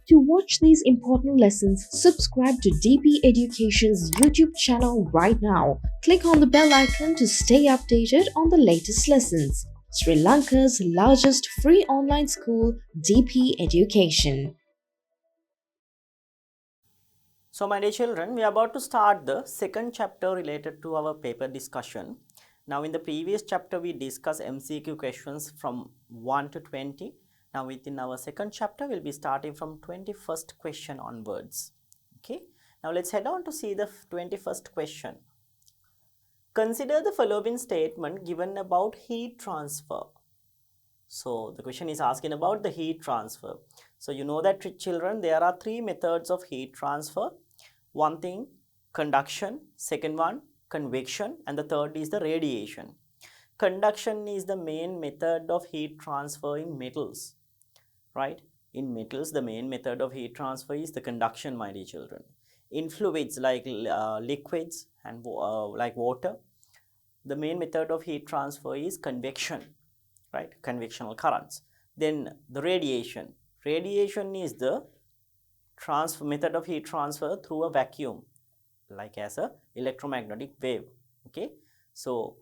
To watch these important lessons, subscribe to DP Education's YouTube channel right now. Click on the bell icon to stay updated on the latest lessons. Sri Lanka's largest free online school, DP Education. So my dear children, we are about to start the second chapter related to our paper discussion. Now in the previous chapter we discussed MCQ questions from 1 to 20. Now within our second chapter we'll be starting from 21st question onwards. Okay. Now let's head on to see the 21st question. Consider the following statement given about heat transfer. So the question is asking about the heat transfer. So you know that children, there are three methods of heat transfer. One thing, conduction, second one, convection, and the third is the radiation. Conduction is the main method of heat transfer in metals, right? In metals, the main method of heat transfer is the conduction, my dear children. In fluids like liquids and like water, the main method of heat transfer is convection, right? Convectional currents. Then the radiation. Radiation is the method of heat transfer through a vacuum, like as a electromagnetic wave. Okay, so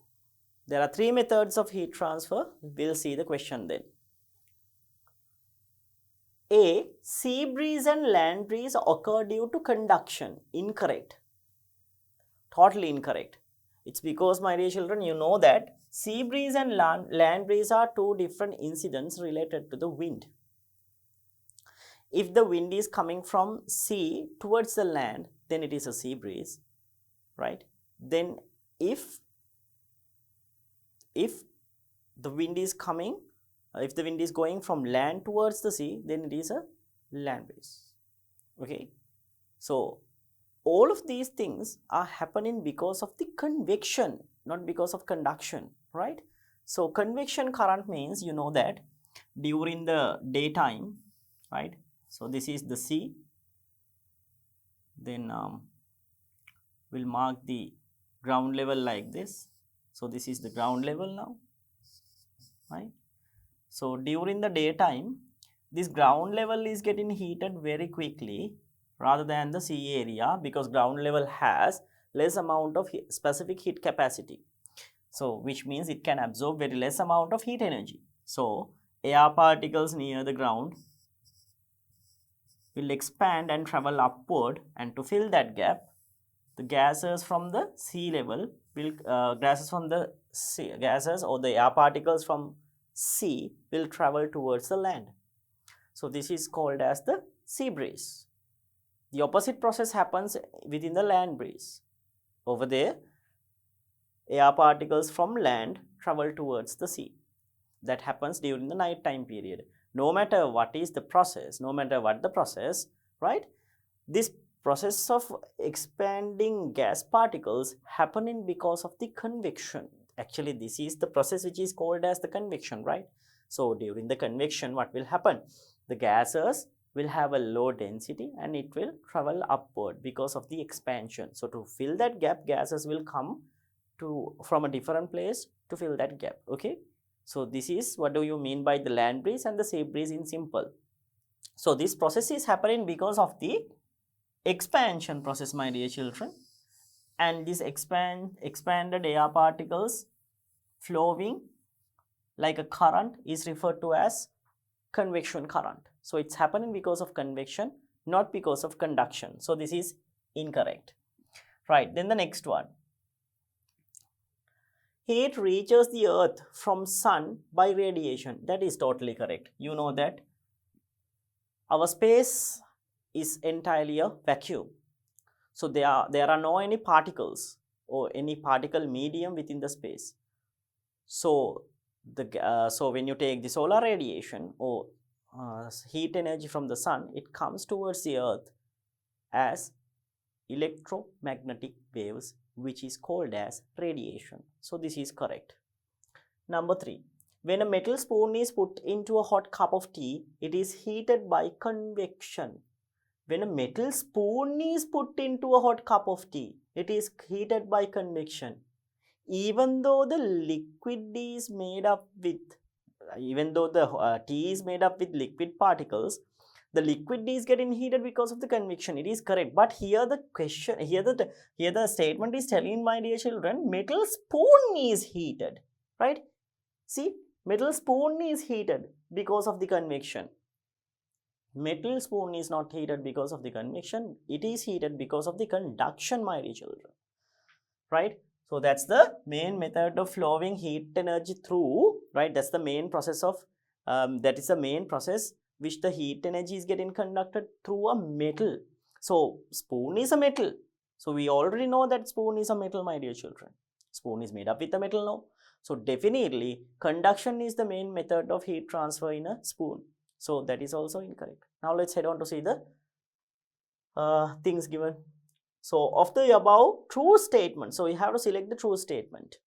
there are three methods of heat transfer. We'll see the question then. A. Sea breeze and land breeze occur due to conduction. Incorrect. Totally incorrect. It's because, my dear children, you know that sea breeze and land breeze are two different incidents related to the wind. If the wind is coming from sea towards the land, then it is a sea breeze, right? Then if the wind is coming, if the wind is going from land towards the sea, then it is a land breeze. Okay, so all of these things are happening because of the convection, not because of conduction, right? So convection current means, you know that during the daytime, right? So this is the sea. Then we'll mark the ground level like this. So this is the ground level now, right? So during the daytime, this ground level is getting heated very quickly rather than the sea area, because ground level has less amount of specific heat capacity. So which means it can absorb very less amount of heat energy. So air particles near the ground will expand and travel upward, and to fill that gap, the gases from the sea level will gases or the air particles from sea will travel towards the land. So this is called as the sea breeze. The opposite process happens within the land breeze. Over there, air particles from land travel towards the sea. That happens during the night time period. No matter what is the process, no matter what the process, right? This process of expanding gas particles happening because of the convection. Actually, this is the process which is called as the convection, right? So during the convection, what will happen? The gases will have a low density and it will travel upward because of the expansion. So to fill that gap, gases will come from a different place to fill that gap. Okay, so this is what do you mean by the land breeze and the sea breeze in simple. So this process is happening because of the expansion process, my dear children, and this expanded air particles flowing like a current is referred to as convection current. So it's happening because of convection, not because of conduction. So this is incorrect, right? Then the next one, heat reaches the earth from sun by radiation. That is totally correct. You know that our space is entirely a vacuum. So there are no any particles or any particle medium within the space. So so when you take the solar radiation or heat energy from the sun, it comes towards the earth as electromagnetic waves, which is called as radiation. So this is correct. Number 3. When a metal spoon is put into a hot cup of tea, it is heated by convection. When a metal spoon is put into a hot cup of tea, it is heated by convection. Even though the liquid is made up with, even though the tea is made up with liquid particles, The liquid is getting heated because of the convection. It is correct. But here the question, here the statement is telling, my dear children, metal spoon is heated, right? See, metal spoon is heated because of the convection. Metal spoon is not heated because of the convection. It is heated because of the conduction, my dear children, right? So that's the main method of flowing heat energy through, right? That's the main process of, that is the main process which the heat energy is getting conducted through a metal. So spoon is a metal. So we already know that spoon is a metal, my dear children. Spoon is made up with a metal now. So definitely conduction is the main method of heat transfer in a spoon. So that is also incorrect. Now let's head on to see the things given. So of the above true statement, so you have to select the true statement.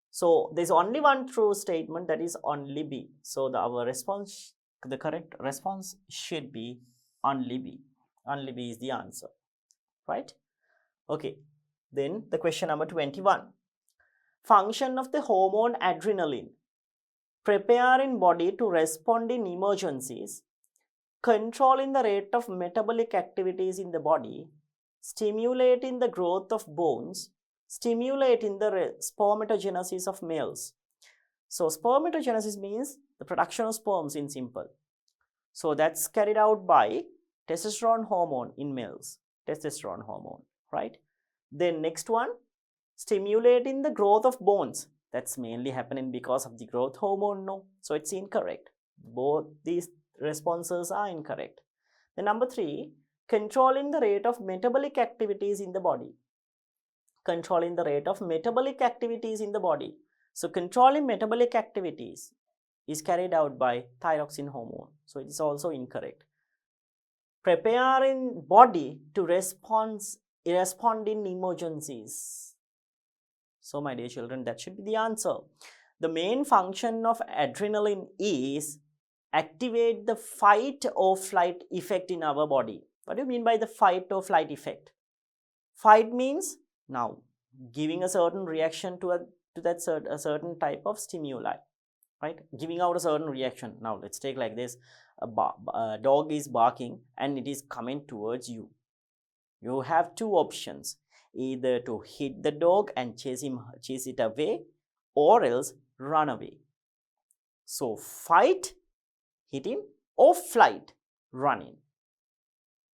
So there's only one true statement, that is only B. So our response, the correct response should be only B. Only B is the answer, right? Okay, then the question number 21. Function of the hormone adrenaline: preparing body to respond in emergencies, controlling the rate of metabolic activities in the body, stimulating the growth of bones, stimulating the spermatogenesis of males. So spermatogenesis means the production of sperms in simple. So that's carried out by testosterone hormone in males, testosterone hormone, right? Then next one, stimulating the growth of bones. That's mainly happening because of the growth hormone, no? So it's incorrect. Both these responses are incorrect. The number 3, controlling the rate of metabolic activities in the body. Controlling the rate of metabolic activities in the body. So controlling metabolic activities is carried out by thyroxine hormone. So it is also incorrect. Preparing body to respond in emergencies. So my dear children, that should be the answer. The main function of adrenaline is activate the fight or flight effect in our body. What do you mean by the fight or flight effect? Fight means now giving a certain reaction to a certain type of stimuli, right? Giving out a certain reaction. Now let's take like this: a dog is barking and it is coming towards you. You have two options: either to hit the dog and chase it away, or else run away. So fight, hitting, or flight, running.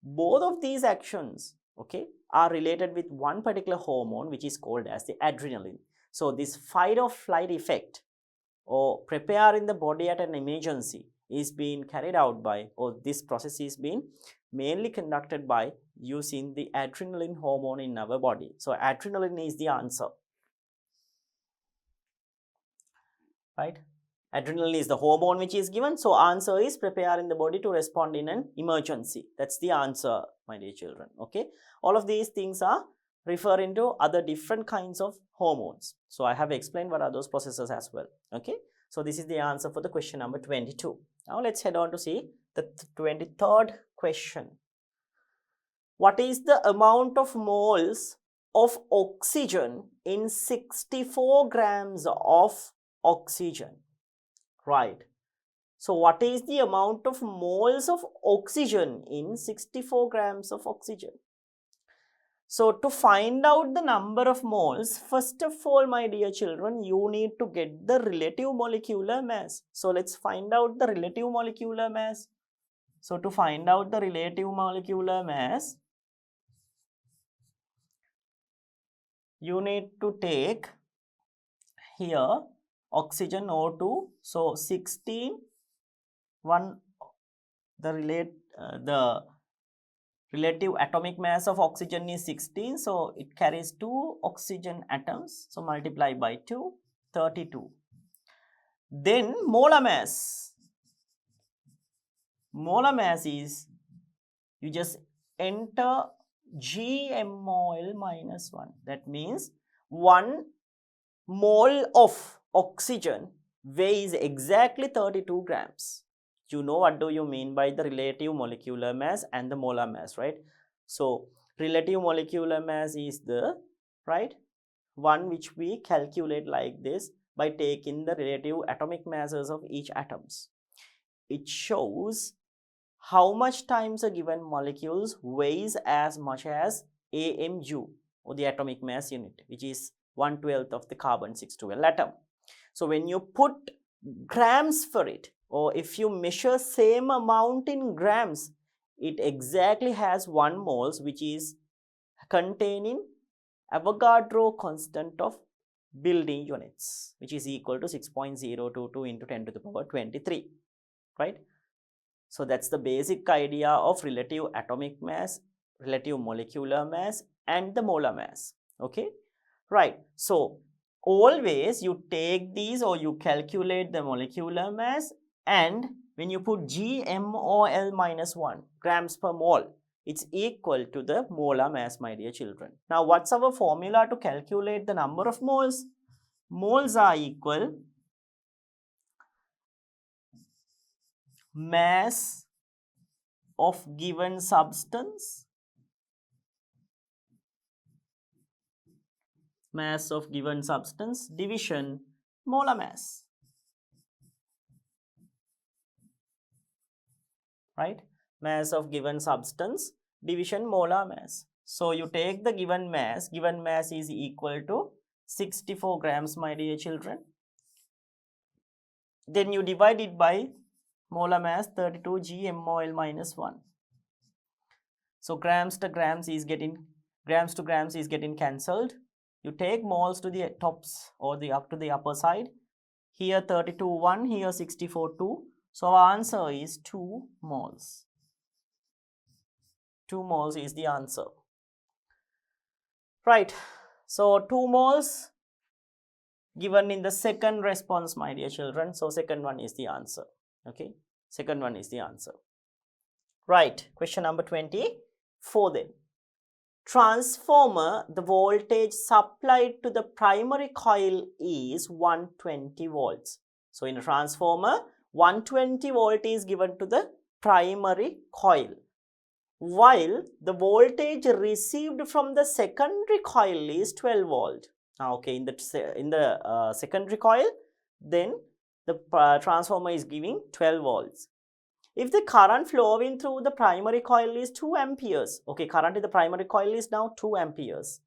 Both of these actions, okay, are related with one particular hormone which is called as the adrenaline. So this fight or flight effect, or prepare in the body at an emergency, is being carried out by, or this process is being mainly conducted by using the adrenaline hormone in our body. So adrenaline is the answer, right? Adrenaline is the hormone which is given. So answer is preparing the body to respond in an emergency. That's the answer, my dear children. Okay, all of these things are referring to other different kinds of hormones. So I have explained what are those processes as well. Okay, so this is the answer for the question number 22. Now let's head on to see the 23rd question. What is the amount of moles of oxygen in 64 grams of oxygen? Right. So what is the amount of moles of oxygen in 64 grams of oxygen? So to find out the number of moles, first of all, my dear children, you need to get the relative molecular mass. So let's find out the relative molecular mass. So to find out the relative molecular mass, you need to take here oxygen O2. So 16, the relative atomic mass of oxygen is 16. So it carries 2 oxygen atoms. So multiply by 2, 32. Then molar mass. Molar mass is, you just enter GmMol minus 1. That means 1 mole of oxygen weighs exactly 32 grams. You know what do you mean by the relative molecular mass and the molar mass, right? So relative molecular mass is the, right, one which we calculate like this by taking the relative atomic masses of each atoms. It shows how much times a given molecule weighs as much as AMU, or the atomic mass unit, which is 1/12 of the carbon 612 atom. So when you put grams for it, or if you measure same amount in grams, it exactly has 1 moles, which is containing Avogadro constant of building units, which is equal to 6.022 into 10 to the power 23, right? So that's the basic idea of relative atomic mass, relative molecular mass, and the molar mass. Okay, right. So always you take these, or you calculate the molecular mass, and when you put GMOL minus 1 grams per mole, it's equal to the molar mass, my dear children. Now what's our formula to calculate the number of moles? Moles are equal mass of given substance, mass of given substance division molar mass, right? Mass of given substance division molar mass. So you take the given mass is equal to 64 grams, my dear children. Then you divide it by molar mass 32 GMOL minus 1. So grams to grams is getting cancelled. You take moles to the tops, or the up to the upper side. Here 32 1, here 64 2. So our answer is 2 moles. 2 moles is the answer. Right. So 2 moles given in the second response, my dear children. So second one is the answer. Okay. Second one is the answer. Right. Question number 24 then. Transformer, the voltage supplied to the primary coil is 120 volts. So in a transformer, 120 volt is given to the primary coil, while the voltage received from the secondary coil is 12 volt. Okay, in the secondary coil, then the transformer is giving 12 volts. If the current flowing through the primary coil is 2 amperes, okay, current in the primary coil is now 2 amperes.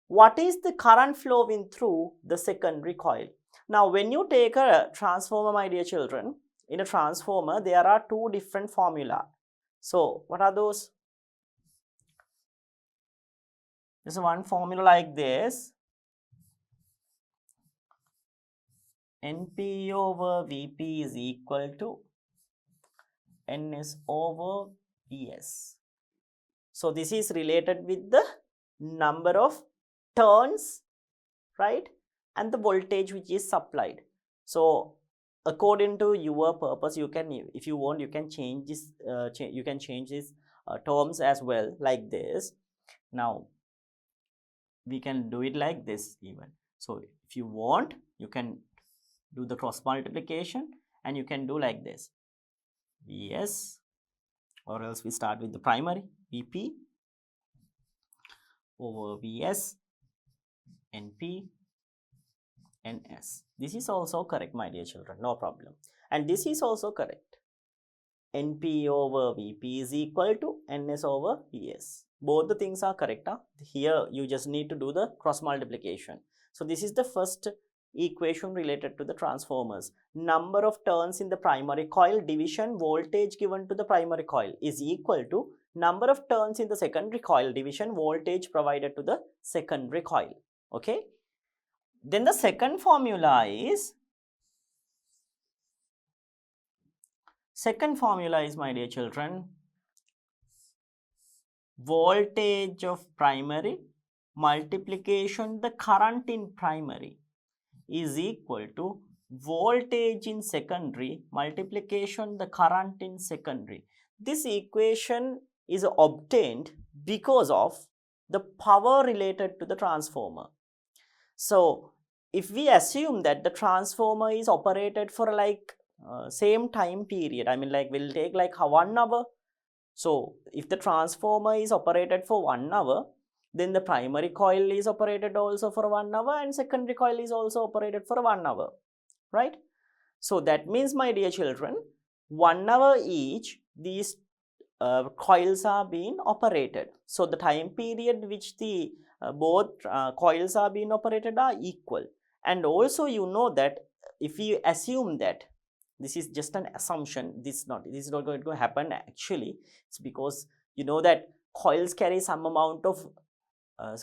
What is the current flowing through the secondary coil? Now, when you take a transformer, my dear children, in a transformer, there are 2 different formula. So, what are those? There's one formula like this. NP over VP is equal to Ns over Vs. So this is related with the number of turns, right, and the voltage which is supplied. So according to your purpose, you can, if you want, you can change this. You can change these terms as well, like this. Now we can do it like this even. So if you want, you can do the cross multiplication, and you can do like this. Vs, or else we start with the primary Vp over Vs, Np, Ns. This is also correct, my dear children, no problem. And this is also correct. Np over Vp is equal to Ns over Vs. Both the things are correct. Here you just need to do the cross multiplication. So this is the first equation related to the transformers. Number of turns in the primary coil division voltage given to the primary coil is equal to number of turns in the secondary coil division voltage provided to the secondary coil. Okay. Then the second formula is, my dear children, voltage of primary multiplication the current in primary is equal to voltage in secondary multiplication the current in secondary. This equation is obtained because of the power related to the transformer. So if we assume that the transformer is operated for like same time period, I mean, like will take like 1 hour. So if the transformer is operated for 1 hour, then the primary coil is operated also for 1 hour, and secondary coil is also operated for 1 hour, right? So that means, my dear children, 1 hour each, these coils are being operated. So the time period which the both coils are being operated are equal. And also you know that if you assume that, this is just an assumption, this is not going to happen actually. It's because you know that coils carry some amount of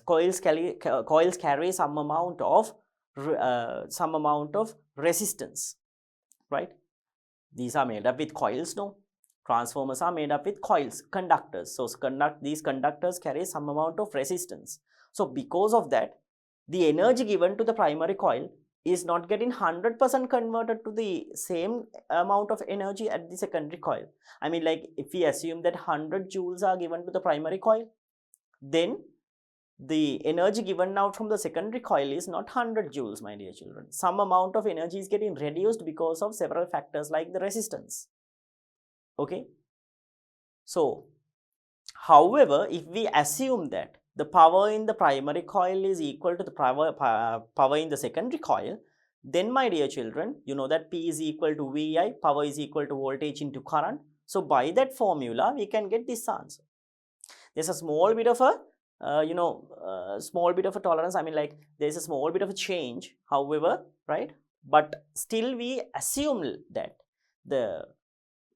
coils carry some amount of resistance, right? These are made up with coils, no? Transformers are made up with coils, conductors. So these conductors carry some amount of resistance. So because of that, the energy given to the primary coil is not getting 100% converted to the same amount of energy at the secondary coil. I mean, like if we assume that 100 joules are given to the primary coil, then the energy given out from the secondary coil is not 100 joules, my dear children. Some amount of energy is getting reduced because of several factors like the resistance. Okay. So, however, if we assume that the power in the primary coil is equal to the power in the secondary coil, then my dear children, you know that P is equal to VI, power is equal to voltage into current. So, by that formula, we can get this answer. There's a small bit of a small bit of a tolerance. I mean, like there's a small bit of a change, however, right? But still we assume that the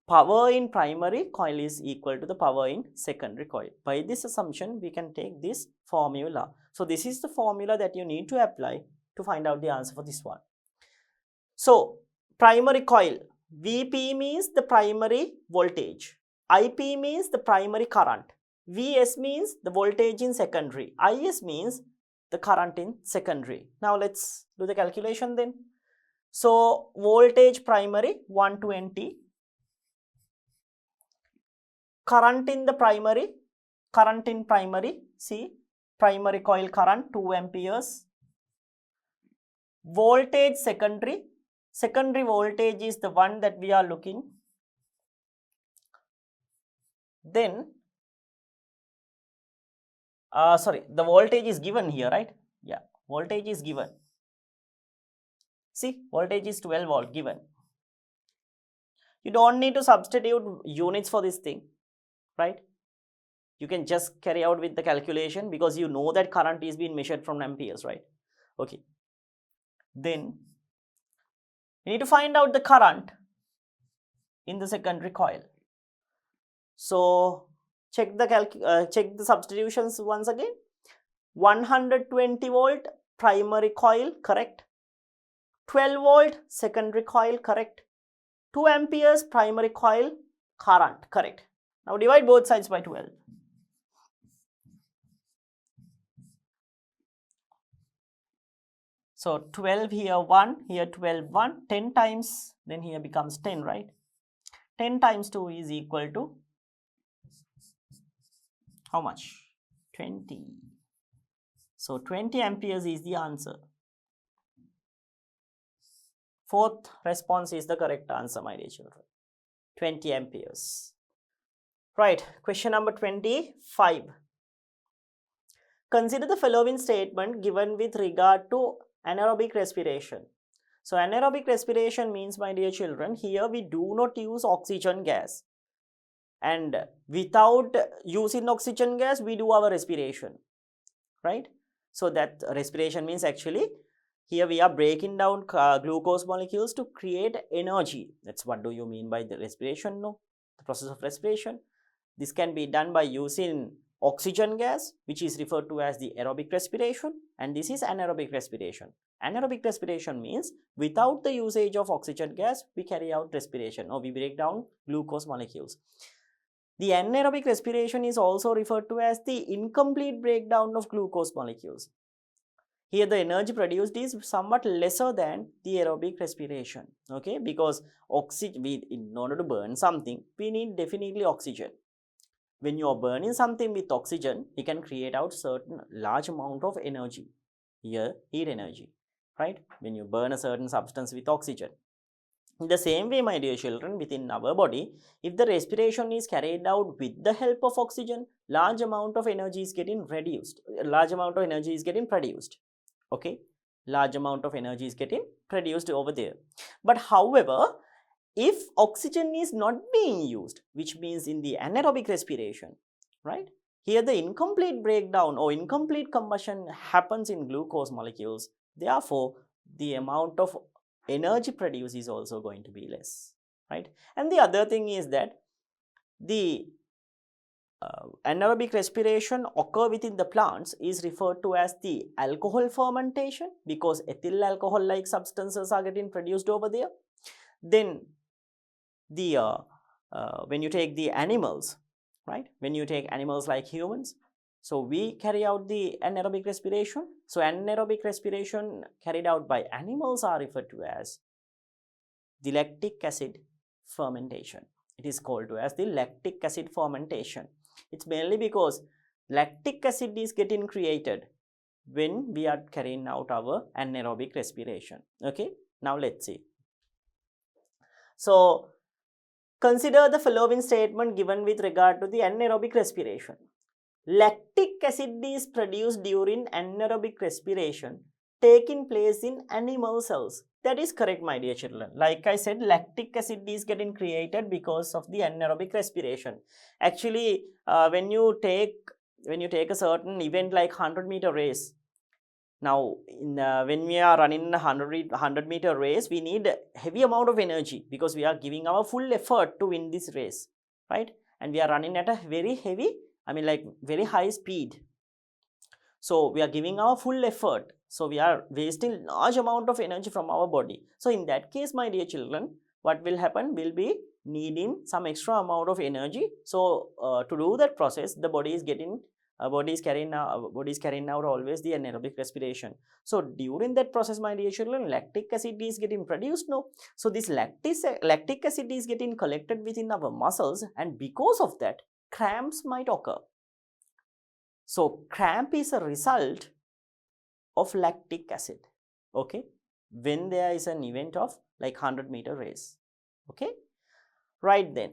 power in primary coil is equal to the power in secondary coil. By this assumption, we can take this formula. So this is the formula that you need to apply to find out the answer for this one. So primary coil, VP means the primary voltage, IP means the primary current, Vs means the voltage in secondary, Is means the current in secondary. Now let's do the calculation then. So voltage primary 120, current in primary, see primary coil current 2 amperes, voltage secondary voltage is the one that we are looking. Then the voltage is given here, right? Yeah, voltage is given. See, voltage is 12 volt given. You don't need to substitute units for this thing, right? You can just carry out with the calculation because you know that current is being measured from amperes, right? Okay. Then we need to find out the current in the secondary coil. So check the substitutions once again. 120 volt primary coil, correct? 12 volt secondary coil, correct? 2 amperes primary coil current, correct? Now divide both sides by 12. So 12 here 1, here 12 1, 10 times, then here becomes 10, right? 10 times 2 is equal to how much? 20. So 20 amperes is the answer. Fourth response is the correct answer, my dear children. 20 amperes. Right, question number 25. Consider the following statement given with regard to anaerobic respiration. So anaerobic respiration means, my dear children, here we do not use oxygen gas. And without using oxygen gas, we do our respiration, right? So that respiration means actually here we are breaking down glucose molecules to create energy. That's what do you mean by the respiration? No, the process of respiration. This can be done by using oxygen gas, which is referred to as the aerobic respiration, and this is anaerobic respiration. Anaerobic respiration means without the usage of oxygen gas, we carry out respiration or we break down glucose molecules. The anaerobic respiration is also referred to as the incomplete breakdown of glucose molecules. Here the energy produced is somewhat lesser than the aerobic respiration, okay? Because in order to burn something, we need definitely oxygen. When you are burning something with oxygen, it can create out certain large amount of energy. Here, heat energy, right? When you burn a certain substance with oxygen. In the same way, my dear children, within our body, if the respiration is carried out with the help of oxygen, large amount of energy is getting reduced. Large amount of energy is getting produced. Okay, large amount of energy is getting produced over there. But however, if oxygen is not being used, which means in the anaerobic respiration, right? Here the incomplete breakdown or incomplete combustion happens in glucose molecules. Therefore, the amount of energy produced is also going to be less, right? And the other thing is that the anaerobic respiration occur within the plants is referred to as the alcohol fermentation, because ethyl alcohol like substances are getting produced over there. Then the when you take the animals, right, when you take animals like humans, so we carry out the anaerobic respiration. So anaerobic respiration carried out by animals are referred to as the lactic acid fermentation. It is called to as the lactic acid fermentation. It's mainly because lactic acid is getting created when we are carrying out our anaerobic respiration. Okay, now let's see. So consider the following statement given with regard to the anaerobic respiration. Lactic acid is produced during anaerobic respiration taking place in animal cells. That is correct, my dear children. Like I said, lactic acid is getting created because of the anaerobic respiration. Actually, when you take a certain event like 100-meter race, now when we are running a 100-meter race, we need a heavy amount of energy because we are giving our full effort to win this race, right? And we are running at a very heavy, like very high speed. So we are giving our full effort. So we are wasting large amount of energy from our body. So in that case, my dear children, what will happen? We'll be needing some extra amount of energy. So to do that process, the body is carrying out always the anaerobic respiration. So during that process, my dear children, lactic acid is getting produced now. So this lactic acid is getting collected within our muscles, and because of that, cramps might occur. So cramp is a result of lactic acid, okay, when there is an event of like 100-meter race. Okay, right. Then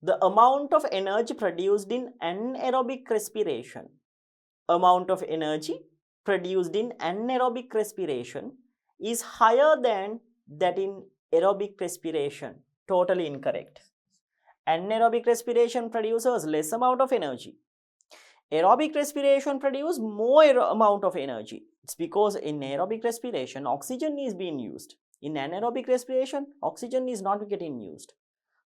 the amount of energy produced in anaerobic respiration, amount of energy produced in anaerobic respiration is higher than that in aerobic respiration. Totally incorrect. Anaerobic respiration produces less amount of energy. Aerobic respiration produces more amount of energy. It's because in aerobic respiration, oxygen is being used. In anaerobic respiration, oxygen is not getting used.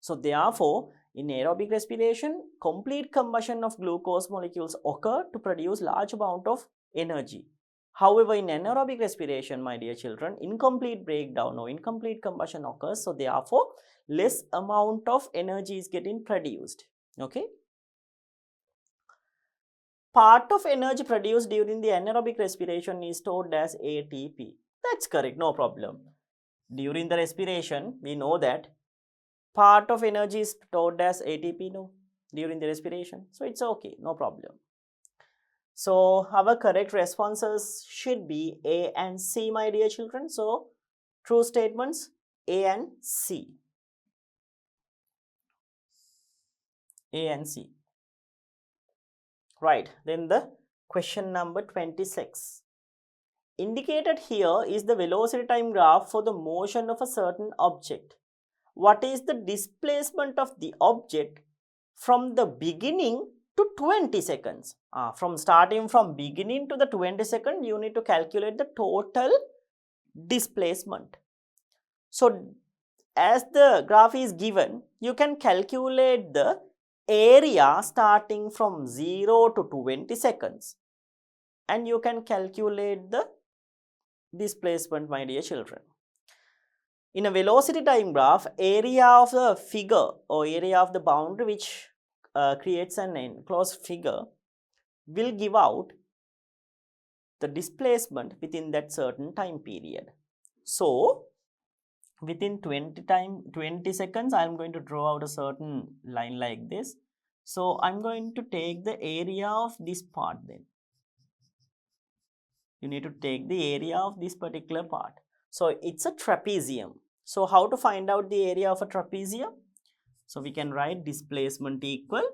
So therefore, in aerobic respiration, complete combustion of glucose molecules occur to produce large amount of energy. However, in anaerobic respiration, my dear children, incomplete breakdown or incomplete combustion occurs. So therefore, less amount of energy is getting produced. Okay. Part of energy produced during the anaerobic respiration is stored as ATP. That's correct, no problem. During the respiration, we know that part of energy is stored as ATP, no, during the respiration. So it's okay, no problem. So our correct responses should be A and C, my dear children. So true statements A and C. A and C. Right, then the question number 26. Indicated here is the velocity time graph for the motion of a certain object. What is the displacement of the object from the beginning to 20 seconds? Starting from beginning to the 20 second, you need to calculate the total displacement. So as the graph is given, you can calculate the area starting from 0 to 20 seconds, and you can calculate the displacement, my dear children. In a velocity time graph, area of the figure or area of the boundary which creates an enclosed figure will give out the displacement within that certain time period. So within 20 seconds, I am going to draw out a certain line like this. So I'm going to take the area of this part. Then you need to take the area of this particular part. So it's a trapezium. So how to find out the area of a trapezium? So we can write displacement equal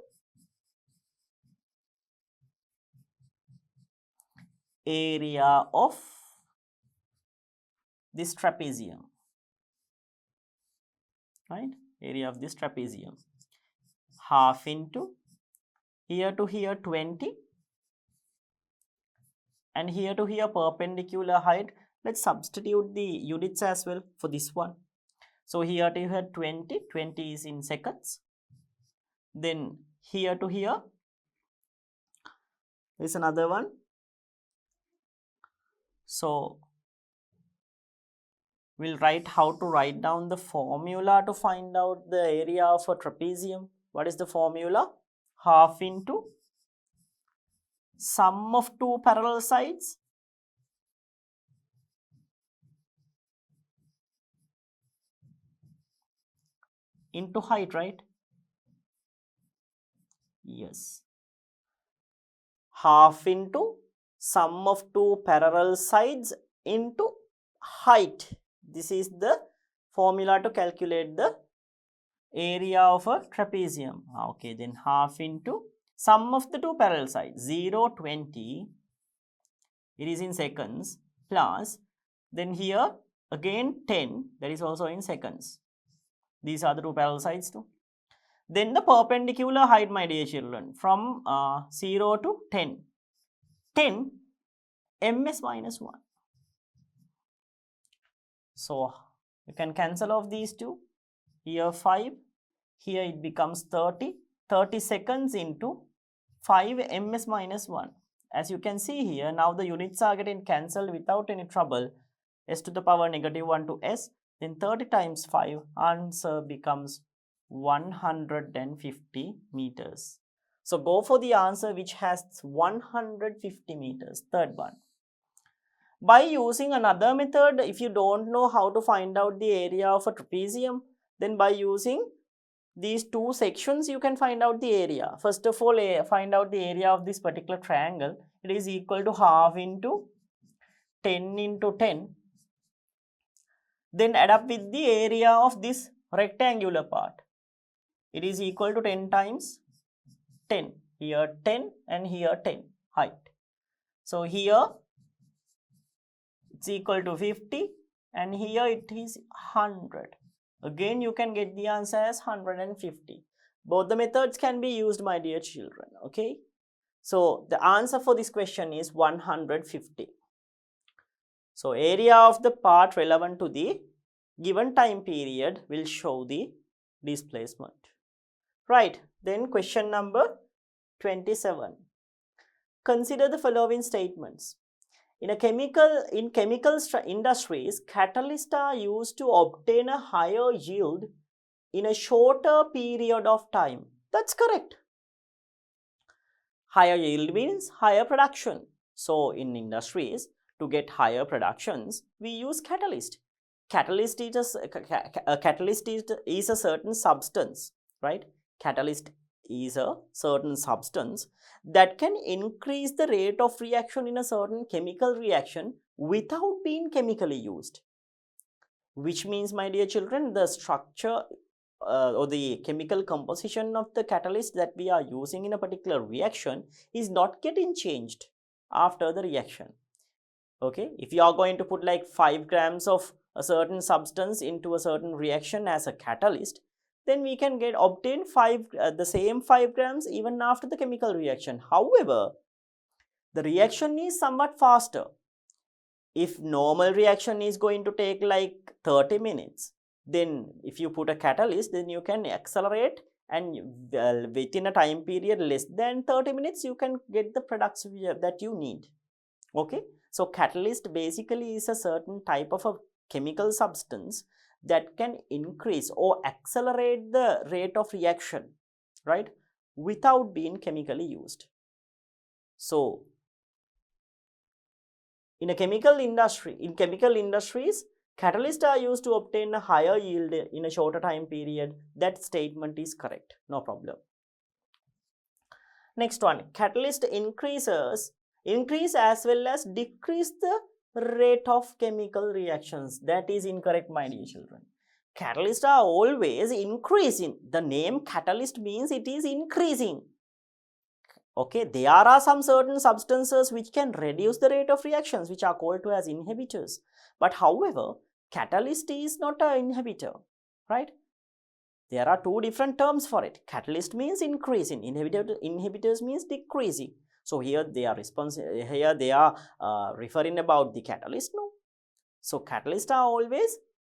area of this trapezium. right? Area of this trapezium. Half into here to here 20 and here to here perpendicular height. Let's substitute the units as well for this one. So here to here 20, 20 is in seconds. Then here to here is another one. So we'll write how to write down the formula to find out the area of a trapezium. What is the formula? Half into sum of two parallel sides into height, right? Yes. Half into sum of two parallel sides into height. This is the formula to calculate the area of a trapezium. Okay, then half into sum of the two parallel sides, 0, 20, it is in seconds, plus then here again 10, that is also in seconds. These are the two parallel sides too. Then the perpendicular height, my dear children, from 0 to 10. 10 ms minus 1. So you can cancel off these two. Here 5, here it becomes 30. 30 seconds into 5 ms minus 1. As you can see here, now the units are getting cancelled without any trouble. S to the power negative 1 to s. Then 30 times 5, answer becomes 150 meters. So go for the answer which has 150 meters, third one. By using another method, if you don't know how to find out the area of a trapezium, then by using these two sections, you can find out the area. First of all, find out the area of this particular triangle. It is equal to half into 10 into 10. Then add up with the area of this rectangular part. It is equal to 10 times 10. Here 10 and here 10 height. So here it's equal to 50 and here it is 100. Again, you can get the answer as 150. Both the methods can be used, my dear children. Okay. So the answer for this question is 150. So area of the part relevant to the given time period will show the displacement. Right. Then question number 27. Consider the following statements. In chemical industries, catalysts are used to obtain a higher yield in a shorter period of time. That's correct. Higher yield means higher production. So in industries, to get higher productions, we use catalyst. Catalyst is a certain substance, right? Catalyst is a certain substance that can increase the rate of reaction in a certain chemical reaction without being chemically used. Which means, my dear children, the structure or the chemical composition of the catalyst that we are using in a particular reaction is not getting changed after the reaction. Okay, if you are going to put like 5 grams of a certain substance into a certain reaction as a catalyst, then we can obtain the same 5 grams even after the chemical reaction. However, the reaction is somewhat faster. If normal reaction is going to take like 30 minutes, then if you put a catalyst, then you can accelerate and within a time period less than 30 minutes, you can get the products that you need. Okay, so catalyst basically is a certain type of a chemical substance that can increase or accelerate the rate of reaction, right, without being chemically used. So in chemical industries, catalysts are used to obtain a higher yield in a shorter time period. That statement is correct, no problem. Next one, catalyst increase as well as decrease the rate of chemical reactions. That is incorrect, my dear children. Catalysts are always increasing. The name catalyst means it is increasing. Okay, there are some certain substances which can reduce the rate of reactions, which are called as inhibitors. But however, catalyst is not an inhibitor, right? There are two different terms for it. Catalyst means increasing, inhibitors means decreasing. So here they are referring about the catalyst. No. So catalysts are always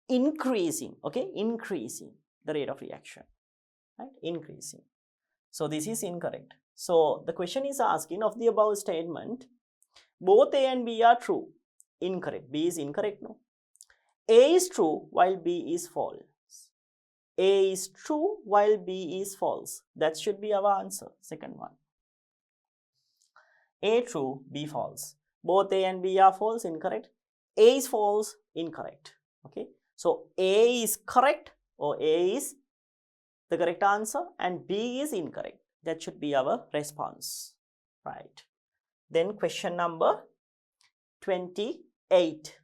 increasing, okay, increasing the rate of reaction, right, increasing. So this is incorrect. So the question is asking, of the above statement, both A and B are true. Incorrect. B is incorrect. No. A is true while B is false. A is true while B is false. That should be our answer. Second one. A true, B false. Both A and B are false. Incorrect. A is false. Incorrect. Okay. So A is correct, or A is the correct answer, and B is incorrect. That should be our response. Right. Then question number 28.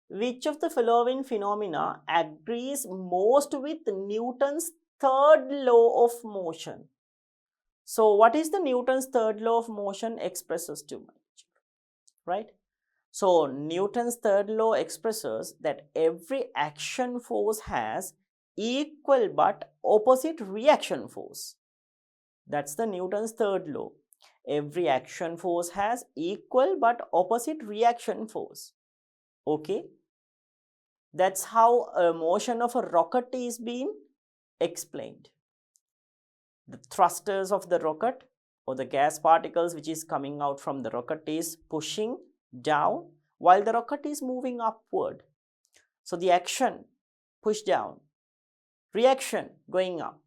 Which of the following phenomena agrees most with Newton's third law of motion? So what is the Newton's third law of motion expresses to me, right? So Newton's third law expresses that every action force has equal but opposite reaction force. That's the Newton's third law. Every action force has equal but opposite reaction force. Okay, that's how a motion of a rocket is being explained. The thrusters of the rocket, or the gas particles which is coming out from the rocket, is pushing down while the rocket is moving upward. So the action push down, reaction going up.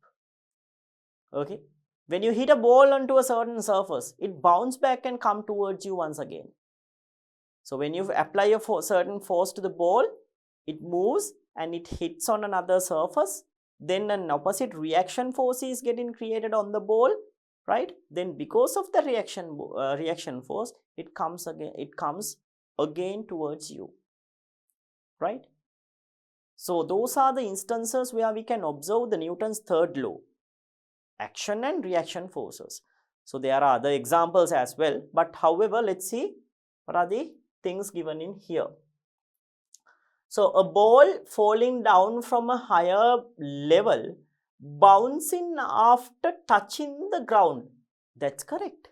Okay, when you hit a ball onto a certain surface, it bounces back and come towards you once again. So when you apply a certain force to the ball, it moves and it hits on another surface. Then an opposite reaction force is getting created on the ball, right? Then because of the reaction force, it comes again towards you, right? So those are the instances where we can observe the Newton's third law, action and reaction forces. So there are other examples as well, but however, let's see what are the things given in here. So a ball falling down from a higher level, bouncing after touching the ground. That's correct,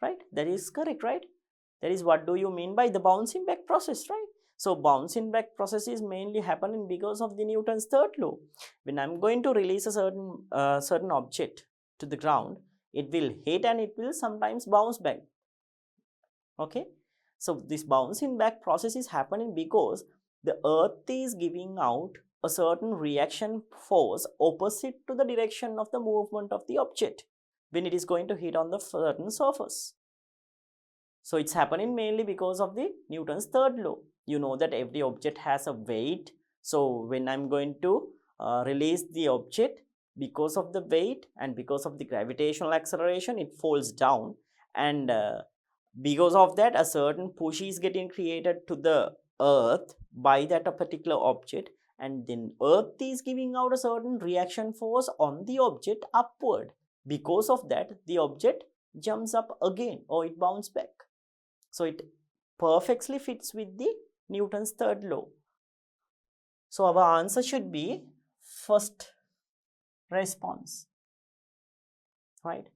right? That is correct, right? That is, what do you mean by the bouncing back process, right? So bouncing back process is mainly happening because of the Newton's third law. When I'm going to release a certain object to the ground, it will hit and it will sometimes bounce back. Okay, so this bouncing back process is happening because the earth is giving out a certain reaction force opposite to the direction of the movement of the object when it is going to hit on the certain surface. So it's happening mainly because of the Newton's third law. You know that every object has a weight. So when I'm going to release the object, because of the weight and because of the gravitational acceleration, it falls down, and because of that, a certain push is getting created to the earth by that particular object, and then earth is giving out a certain reaction force on the object upward. Because of that, the object jumps up again, or it bounces back. So it perfectly fits with the Newton's third law. So our answer should be first response, right?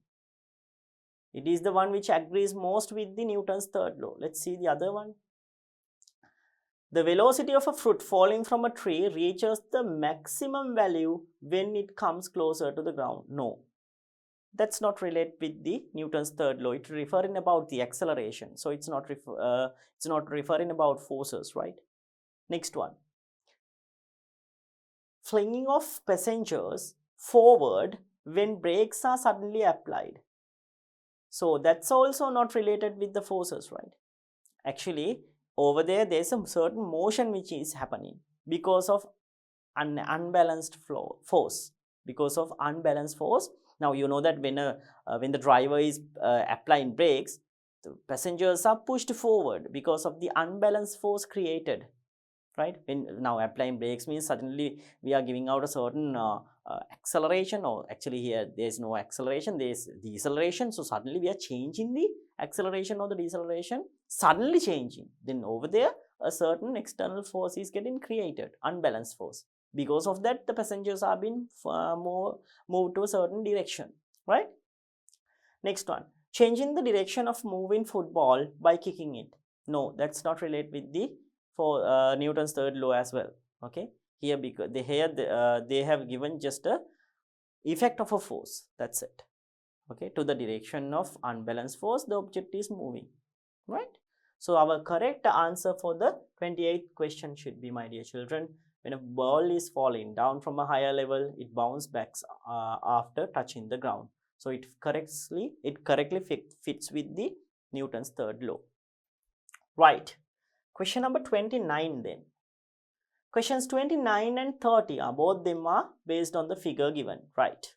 It is the one which agrees most with the Newton's third law. Let's see the other one. The velocity of a fruit falling from a tree reaches the maximum value when it comes closer to the ground. No, that's not related with the Newton's third law. It's referring about the acceleration. So it's not referring about forces, right? Next one. Flinging of passengers forward when brakes are suddenly applied. So that's also not related with the forces, right? Actually, over there's a certain motion which is happening because of an unbalanced force. Because of unbalanced force. Now you know that when the driver is applying brakes, the passengers are pushed forward because of the unbalanced force created, right? When now applying brakes means suddenly we are giving out a certain acceleration, or actually here there's no acceleration, there's deceleration. So suddenly we are changing the acceleration or the deceleration, suddenly changing. Then over there a certain external force is getting created, unbalanced force. Because of that, the passengers are being moved to a certain direction, right? Next one, changing the direction of moving football by kicking it. No, that's not related with the Newton's third law as well. Okay, here because they have given just a effect of a force. That's it. Okay, to the direction of unbalanced force, the object is moving, right? So our correct answer for the 28th question should be, my dear children, when a ball is falling down from a higher level, it bounces back after touching the ground. So it correctly fits with the Newton's third law. Right. Question number 29 then. Questions 29 and 30 are both them are based on the figure given, right?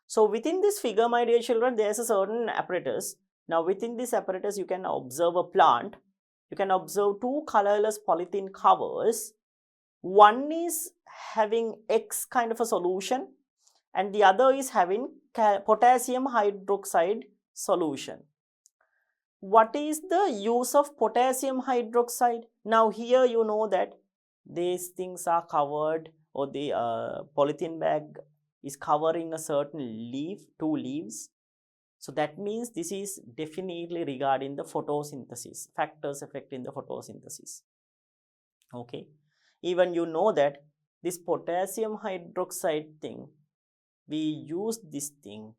So within this figure, my dear children, there is a certain apparatus. Now within this apparatus, you can observe a plant. You can observe two colorless polythene covers. One is having X kind of a solution and the other is having potassium hydroxide solution. What is the use of potassium hydroxide? Now here you know that these things are covered, or the polythene bag is covering a certain leaf, two leaves. So that means this is definitely regarding the photosynthesis, factors affecting the photosynthesis. Okay, even you know that this potassium hydroxide thing, we use this thing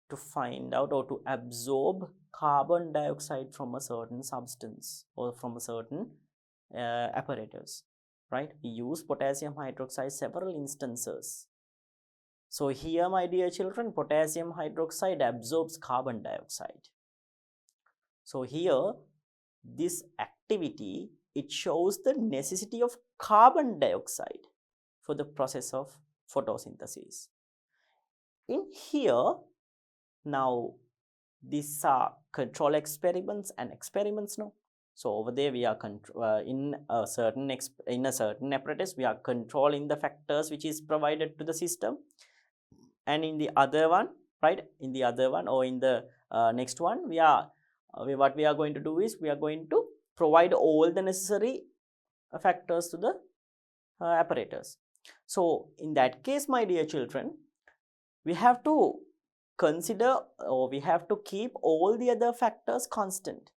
to find out or to absorb carbon dioxide from a certain substance or from a certain apparatus, right? We use potassium hydroxide several instances. So here, my dear children, potassium hydroxide absorbs carbon dioxide. So here, this activity, it shows the necessity of carbon dioxide for the process of photosynthesis. In here, now these are control experiments and experiments now. So over there we are in a certain apparatus, we are controlling the factors which is provided to the system, and in the other one, right, in the other one or in the next one, we are what we are going to do is we are going to provide all the necessary factors to the apparatus. So in that case, my dear children, we have to consider, or we have to keep all the other factors constant.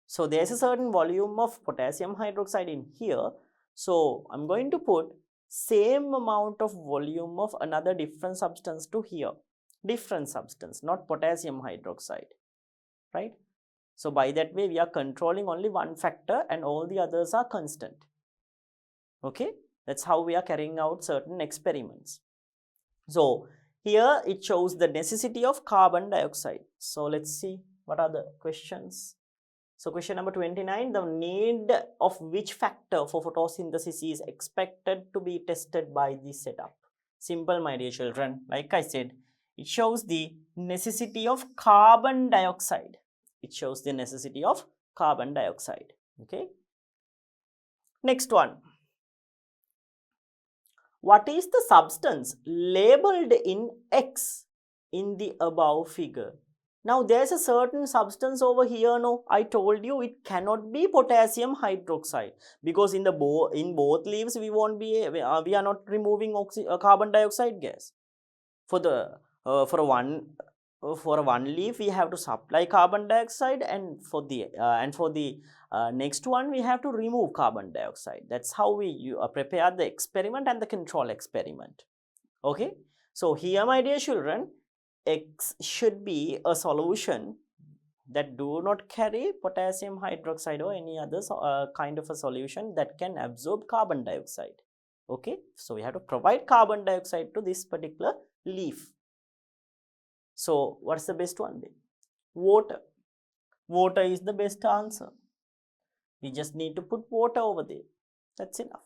So there's a certain volume of potassium hydroxide in here. So I'm going to put same amount of volume of another different substance to here. Different substance, not potassium hydroxide, right? So by that way, we are controlling only one factor and all the others are constant. Okay, that's how we are carrying out certain experiments. So here it shows the necessity of carbon dioxide. So let's see what are the questions. So question number 29, the need of which factor for photosynthesis is expected to be tested by this setup? Simple, my dear children. Like I said, it shows the necessity of carbon dioxide. It shows the necessity of carbon dioxide. Okay. Next one. What is the substance labeled in X in the above figure? Now there's a certain substance over here. No, I told you it cannot be potassium hydroxide, because in both leaves we won't be we are not removing carbon dioxide gas. For one leaf we have to supply carbon dioxide, and for the next one we have to remove carbon dioxide. That's how we prepare the experiment and the control experiment. Okay, so here, my dear children, X should be a solution that do not carry potassium hydroxide or any other kind of a solution that can absorb carbon dioxide. Okay, so we have to provide carbon dioxide to this particular leaf. So what's the best one then? Water. Water is the best answer. We just need to put water over there. That's enough.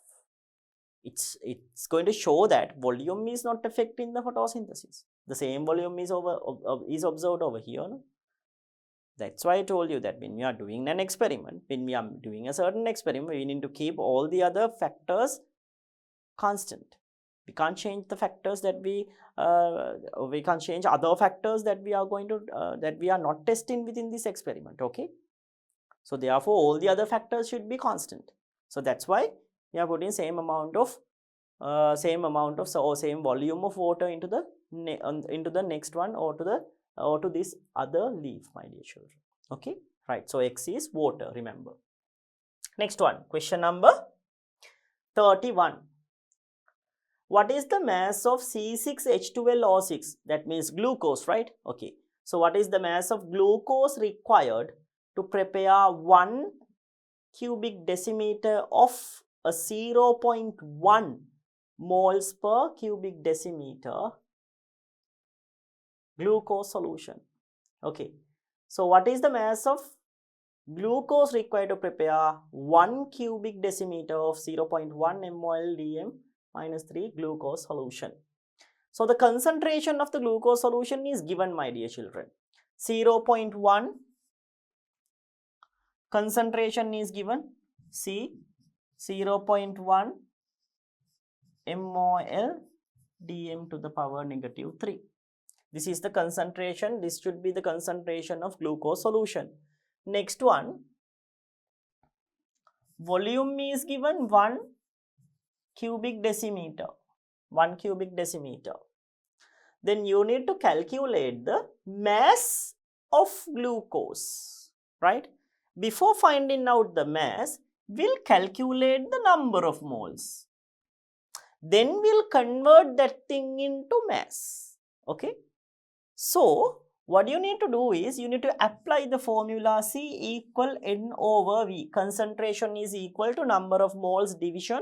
It's going to show that volume is not affecting the photosynthesis. The same volume is observed over here. No? That's why I told you that when we are doing an experiment, when we are doing a certain experiment, we need to keep all the other factors constant. We can't change the factors that we can't change other factors that we are going to that we are not testing within this experiment. Okay, so therefore all the other factors should be constant. So that's why we are putting same amount of same amount of or same volume of water into the next one or to this other leaf, my dear children. Okay, right. So X is water, remember. Next one, question number 31. What is the mass of C6H12O6? That means glucose, right? Okay. So what is the mass of glucose required to prepare 1 cubic decimeter of a 0.1 moles per cubic decimeter glucose solution? Okay. So what is the mass of glucose required to prepare 1 cubic decimeter of 0.1 mol dm minus 3 glucose solution? So the concentration of the glucose solution is given, my dear children. 0.1 concentration is given. C 0.1 mol dm to the power negative 3. This is the concentration. This should be the concentration of glucose solution. Next one, volume is given 1 cubic decimeter. 1 cubic decimeter. Then you need to calculate the mass of glucose, right? Before finding out the mass, we'll calculate the number of moles. Then we'll convert that thing into mass. Okay? So, what you need to do is, you need to apply the formula C equal N over V. Concentration is equal to number of moles division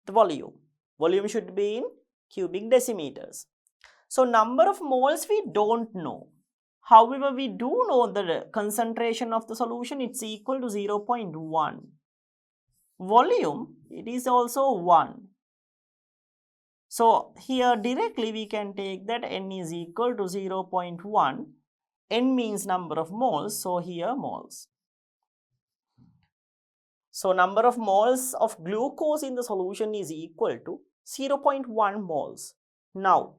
the volume. Volume should be in cubic decimeters. So, number of moles we don't know. However, we do know the concentration of the solution, it's equal to 0.1. Volume, it is also 1. So, here directly we can take that N is equal to 0.1. N means number of moles, so here moles. So, number of moles of glucose in the solution is equal to 0.1 moles. Now,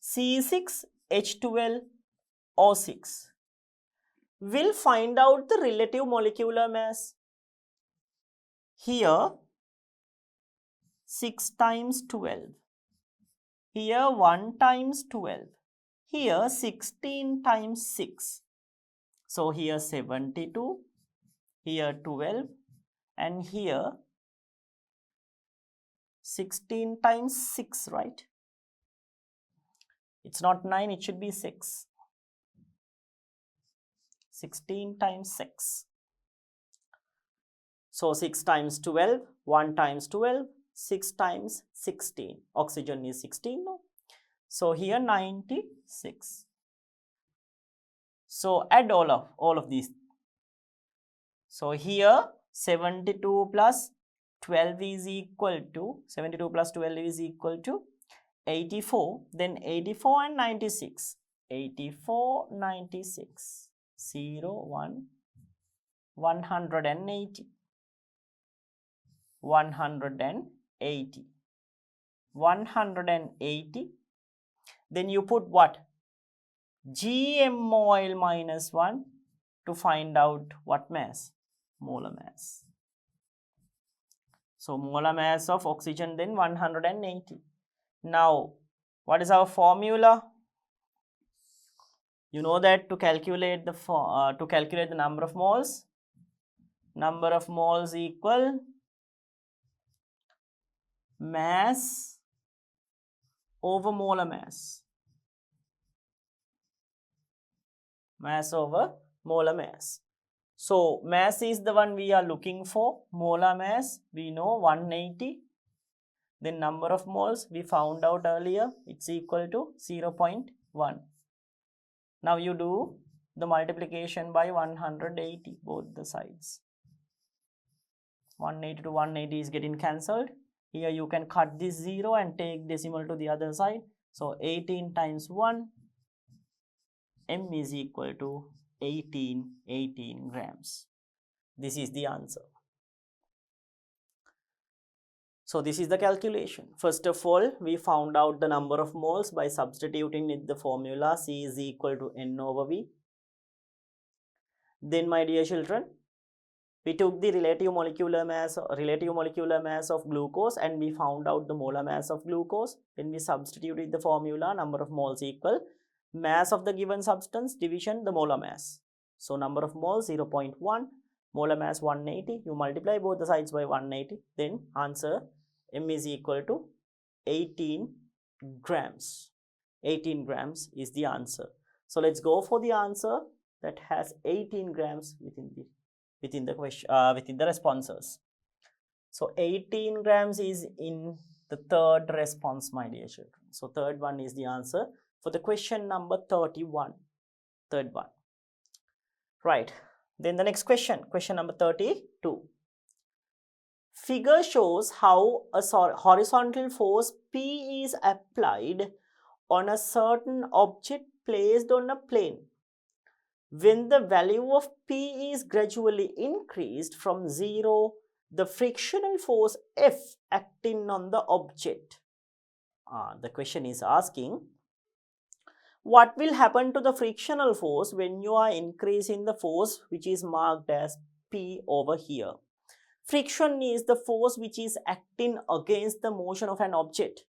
C6H12O6. We'll find out the relative molecular mass. Here 6 times 12. Here 1 times 12. Here 16 times 6. So here 72. Here 12. And here 16 times 6, right? It's not 9, it should be 6. 16 times 6. So 6 times 12, 1 times 12, 6 times 16. Oxygen is 16 now. So here 96. So add all of these. So here 72 plus 12 is equal to 84. Then 84 and 96. 84, 96. 0, 1, 180. 180. 180. Then you put what? GmMol minus 1 to find out what mass? Molar mass. So molar mass of oxygen then 180. Now, what is our formula? You know that to calculate the number of moles equal mass over molar mass. Mass over molar mass. So mass is the one we are looking for. Molar mass we know 180. Then number of moles we found out earlier, it's equal to 0.1. Now you do the multiplication by 180 both the sides. 180 to 180 is getting cancelled. Here you can cut this 0 and take decimal to the other side. So 18 times 1, M is equal to 18 grams. This is the answer. So this is the calculation. First of all, we found out the number of moles by substituting in the formula C is equal to N over V. Then, my dear children, We took the relative molecular mass of glucose and we found out the molar mass of glucose. Then we substituted the formula, number of moles equal mass of the given substance division the molar mass. So number of moles 0.1, molar mass 180. You multiply both the sides by 180. Then answer M is equal to 18 grams. 18 grams is the answer. So let's go for the answer that has 18 grams within the question, within the responses. So 18 grams is in the third response, my dear children. So third one is the answer for the question number 31. Third one. Right. Then the next question, question number 32. Figure shows how a horizontal force P is applied on a certain object placed on a plane. When the value of P is gradually increased from 0, the frictional force F acting on the object. The question is asking, what will happen to the frictional force when you are increasing the force which is marked as P over here? Friction is the force which is acting against the motion of an object.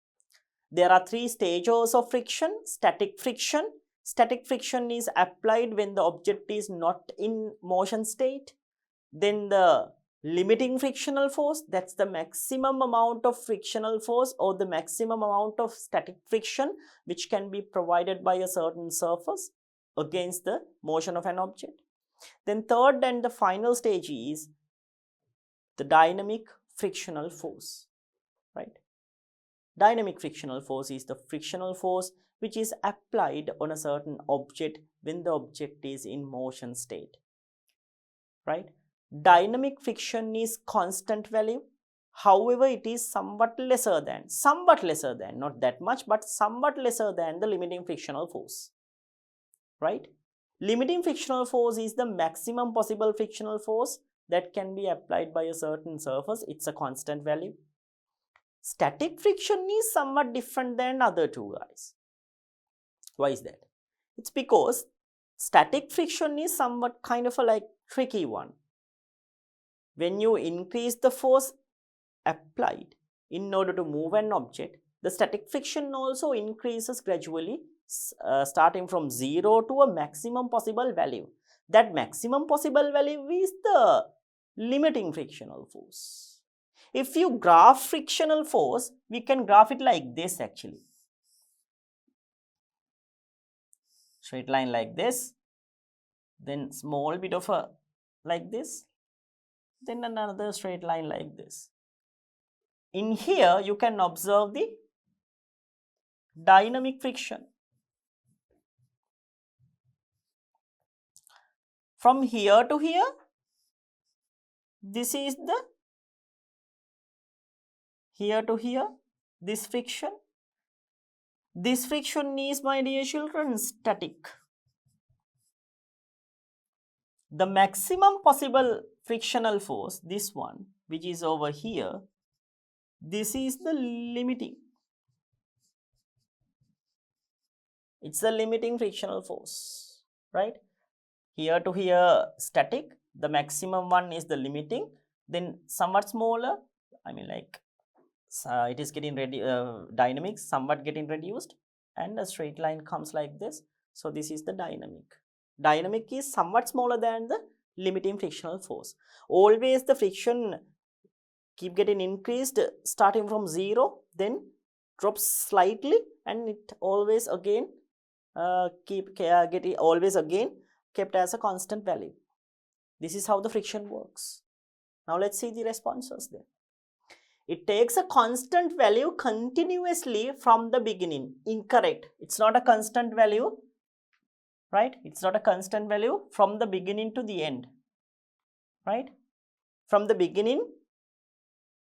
There are three stages of friction. Static friction. Static friction is applied when the object is not in motion state. Then the limiting frictional force, that's the maximum amount of frictional force or the maximum amount of static friction which can be provided by a certain surface against the motion of an object. Then third and the final stage is the dynamic frictional force, right? Dynamic frictional force is the frictional force which is applied on a certain object when the object is in motion state, right? Dynamic friction is constant value. However, it is somewhat lesser than, not that much, but somewhat lesser than the limiting frictional force, right? Limiting frictional force is the maximum possible frictional force that can be applied by a certain surface. It's a constant value. Static friction is somewhat different than other two, guys. Why is that? It's because static friction is somewhat kind of a like tricky one. When you increase the force applied in order to move an object, the static friction also increases gradually, starting from 0 to a maximum possible value. That maximum possible value is the limiting frictional force. If you graph frictional force, we can graph it like this actually. Straight line like this, then small bit of a like this, then another straight line like this. In here, you can observe the dynamic friction. From here to here, this is the here to here, this friction. This friction is, my dear children, static. The maximum possible frictional force, this one, which is over here, this is the limiting. It's the limiting frictional force, right? Here to here static, the maximum one is the limiting, then somewhat smaller, I mean like it is getting dynamic, somewhat getting reduced, and a straight line comes like this. So this is the dynamic. Dynamic is somewhat smaller than the limiting frictional force. Always the friction keep getting increased starting from 0, then drops slightly, and it always again always again kept as a constant value. This is how the friction works. Now let's see the responses there. It takes a constant value continuously from the beginning. Incorrect. It's not a constant value, right? It's not a constant value from the beginning to the end, right? From the beginning,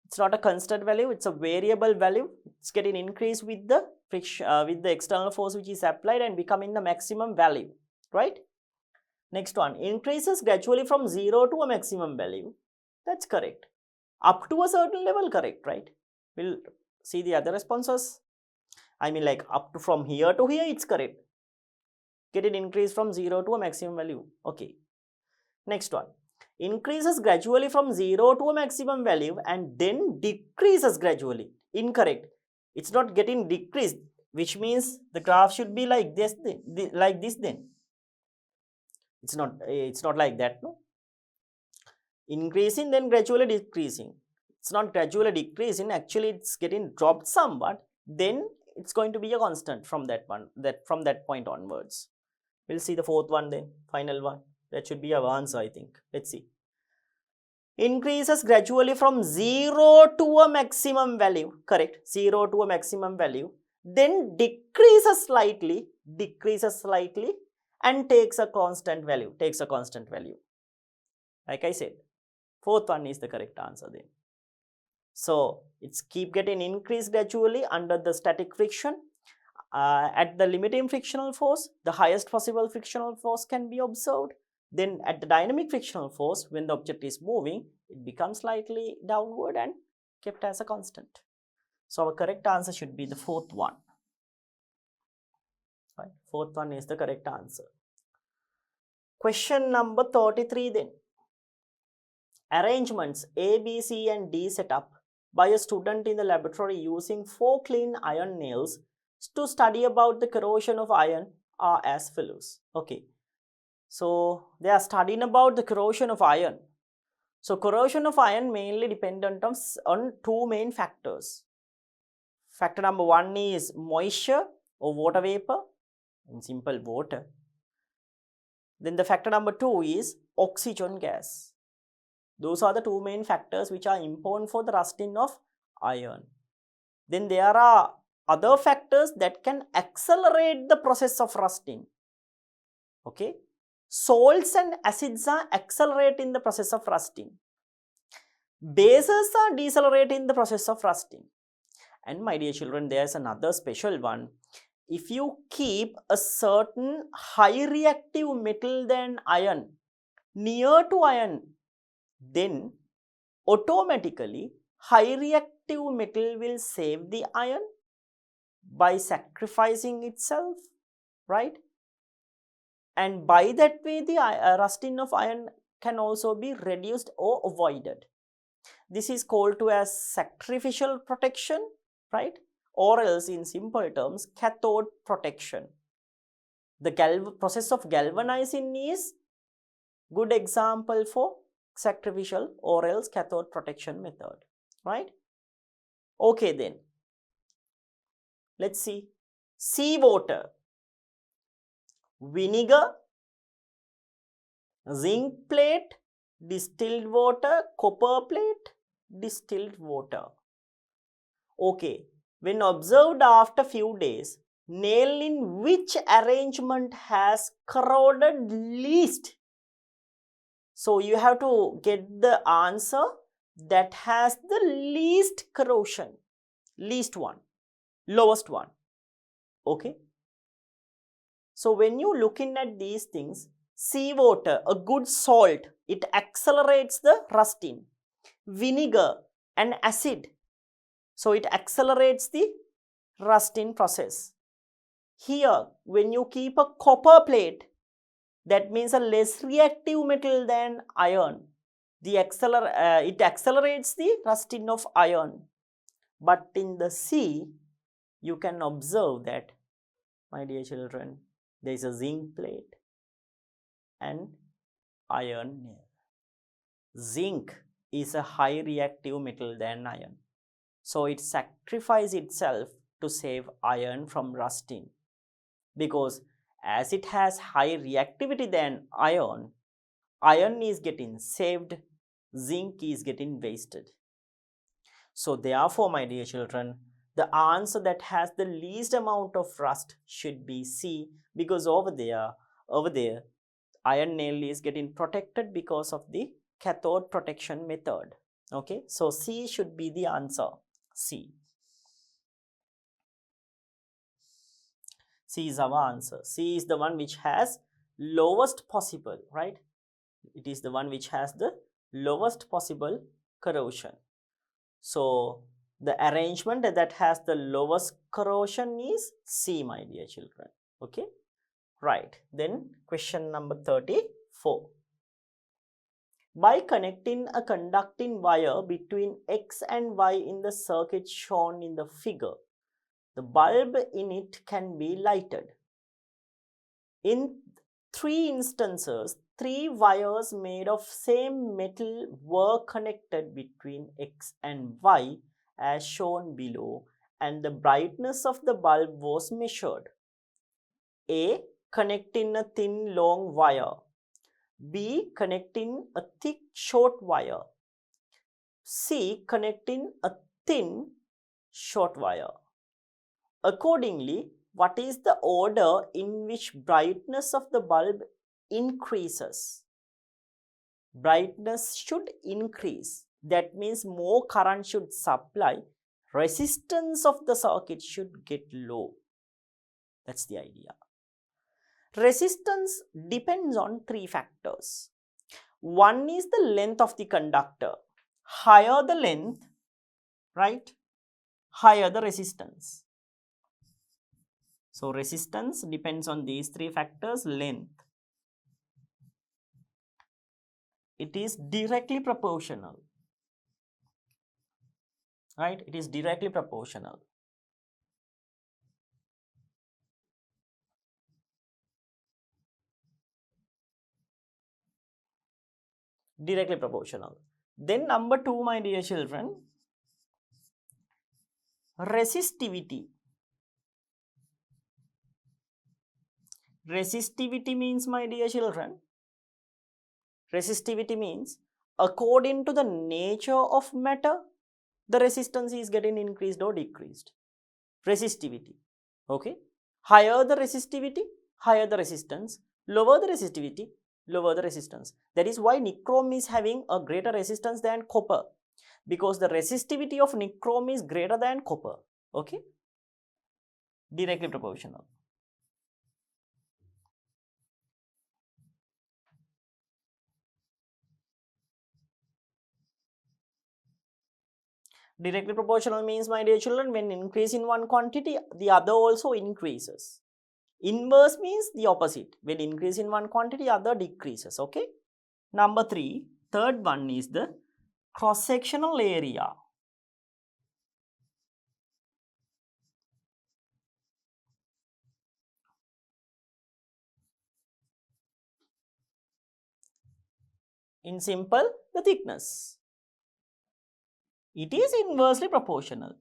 it's not a constant value. It's a variable value. It's getting increased with the friction, with the external force which is applied and becoming the maximum value, right? Next one, increases gradually from 0 to a maximum value. That's correct. Up to a certain level, correct, right? We'll see the other responses. I mean like up to from here to here, it's correct. Get it increased from 0 to a maximum value. Okay. Next one. increases gradually from 0 to a maximum value and then decreases gradually. Incorrect. It's not getting decreased, which means the graph should be like this, like this then. It's not like that, no. Increasing then gradually decreasing. It's not gradually decreasing, actually it's getting dropped somewhat, then it's going to be a constant from that point onwards. We'll see the fourth one then, final one. That should be our answer, I think. Let's see. Increases gradually from 0 to a maximum value, correct, 0 to a maximum value, then decreases slightly and takes a constant value, like I said. Fourth one is the correct answer then. So it's keep getting increased gradually under the static friction. At the limiting frictional force, the highest possible frictional force can be observed. Then at the dynamic frictional force, when the object is moving, it becomes slightly downward and kept as a constant. So our correct answer should be the fourth one. Right? Fourth one is the correct answer. Question number 33 then. Arrangements A, B, C and D set up by a student in the laboratory using 4 clean iron nails to study about the corrosion of iron are as follows. Okay, so they are studying about the corrosion of iron. So corrosion of iron mainly dependent on 2 main factors. Factor number 1 is moisture or water vapor, in simple water. Then the factor number 2 is oxygen gas. Those are the 2 main factors which are important for the rusting of iron. Then there are other factors that can accelerate the process of rusting. Okay, salts and acids are accelerating the process of rusting. Bases are decelerating the process of rusting. And my dear children, there is another special one. If you keep a certain high reactive metal than iron near to iron, then automatically high reactive metal will save the iron by sacrificing itself, right? And by that way the rusting of iron can also be reduced or avoided. This is called to as sacrificial protection, right? Or else in simple terms, cathode protection. The process of galvanizing is good example for sacrificial or else cathode protection method, right? Okay then, let's see. Seawater, vinegar, zinc plate, distilled water, copper plate, distilled water. Okay, when observed after few days, nail in which arrangement has corroded least? So you have to get the answer that has the least corrosion, least one, lowest one. Okay. So when you looking at these things, seawater, a good salt, it accelerates the rusting. Vinegar, an acid, so it accelerates the rusting process. Here, when you keep a copper plate, that means a less reactive metal than iron. It accelerates the rusting of iron. But in the sea, you can observe that, my dear children, there is a zinc plate and iron nail. Zinc is a high reactive metal than iron. So it sacrifices itself to save iron from rusting. Because as it has high reactivity than iron, iron is getting saved, zinc is getting wasted. So therefore, my dear children, the answer that has the least amount of rust should be C, because over there, iron nail is getting protected because of the cathode protection method. Okay, so C should be the answer. C. C is our answer. C is the one which has lowest possible, right? It is the one which has the lowest possible corrosion. So the arrangement that has the lowest corrosion is C, my dear children. Okay, right. Then question number 34. By connecting a conducting wire between X and Y in the circuit shown in the figure, the bulb in it can be lighted. In 3 instances, 3 wires made of same metal were connected between X and Y as shown below, and the brightness of the bulb was measured. A. Connecting a thin long wire. B. Connecting a thick short wire. C. Connecting a thin short wire. Accordingly, what is the order in which brightness of the bulb increases? Brightness should increase. That means more current should supply. Resistance of the circuit should get low. That's the idea. Resistance depends on 3 factors. One is the length of the conductor. Higher the length, right? Higher the resistance. So resistance depends on these 3 factors. Length. It is directly proportional. Right? It is directly proportional. Directly proportional. Then number 2, my dear children, resistivity. Resistivity means, my dear children, resistivity means according to the nature of matter, the resistance is getting increased or decreased. Resistivity. Okay. Higher the resistivity, higher the resistance. Lower the resistivity, lower the resistance. That is why nichrome is having a greater resistance than copper, because the resistivity of nichrome is greater than copper. Okay. Directly proportional. Directly proportional means, my dear children, when increase in one quantity, the other also increases. Inverse means the opposite. When increase in one quantity, other decreases. Okay. Number 3, third one is the cross-sectional area. In simple, the thickness. It is inversely proportional.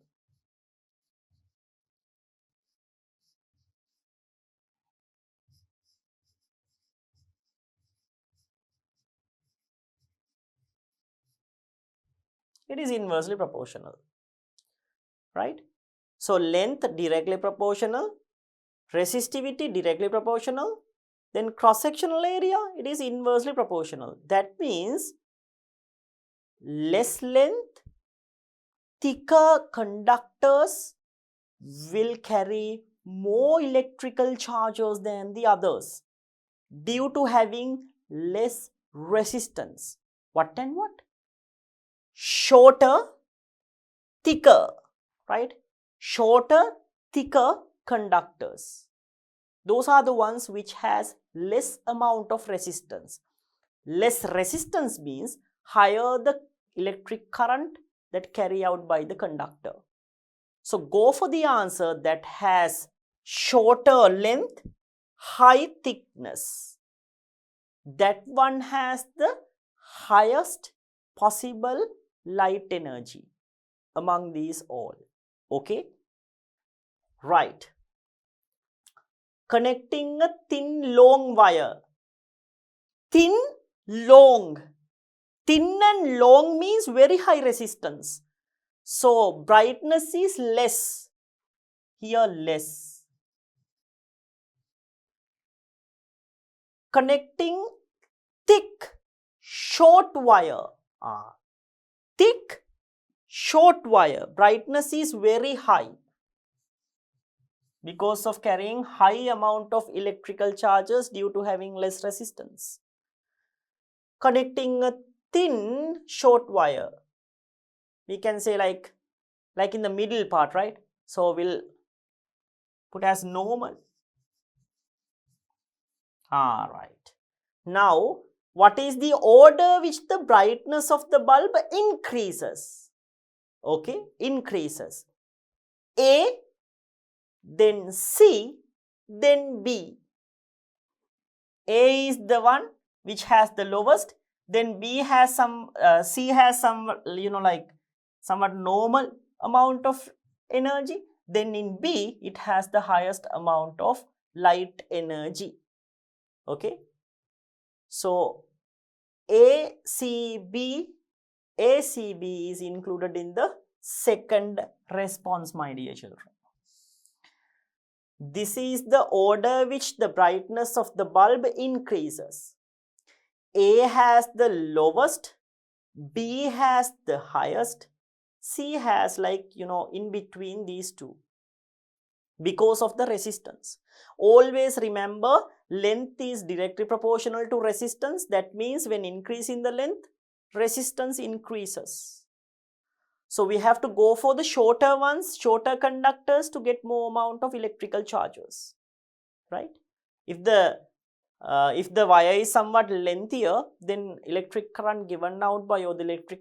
It is inversely proportional. Right? So length directly proportional, resistivity directly proportional, then cross-sectional area, it is inversely proportional. That means less length, thicker conductors will carry more electrical charges than the others due to having less resistance. What and what? Shorter, thicker, right? Shorter, thicker conductors. Those are the ones which has less amount of resistance. Less resistance means higher the electric current that carry out by the conductor. So go for the answer that has shorter length, high thickness. That one has the highest possible light energy among these all. Okay? Right. Connecting a thin long wire. Thin, long. Thin and long means very high resistance. So brightness is less. Here less. Connecting thick, short wire. Thick, short wire. Brightness is very high because of carrying high amount of electrical charges due to having less resistance. Connecting a thin, short wire. We can say like in the middle part, right? So we'll put as normal. Right. Now what is the order which the brightness of the bulb increases? Okay, increases. A, then C, then B. A is the one which has the lowest, then B has some, C has some, like somewhat normal amount of energy, then in B it has the highest amount of light energy. Okay, so ACB is included in the second response, my dear children. This is the order which the brightness of the bulb increases. A has the lowest, B has the highest, C has in between these two because of the resistance. Always remember, length is directly proportional to resistance. That means when increasing the length, resistance increases. So we have to go for the shorter ones, shorter conductors, to get more amount of electrical charges, right? If the wire is somewhat lengthier, then electric current given out by, or the electric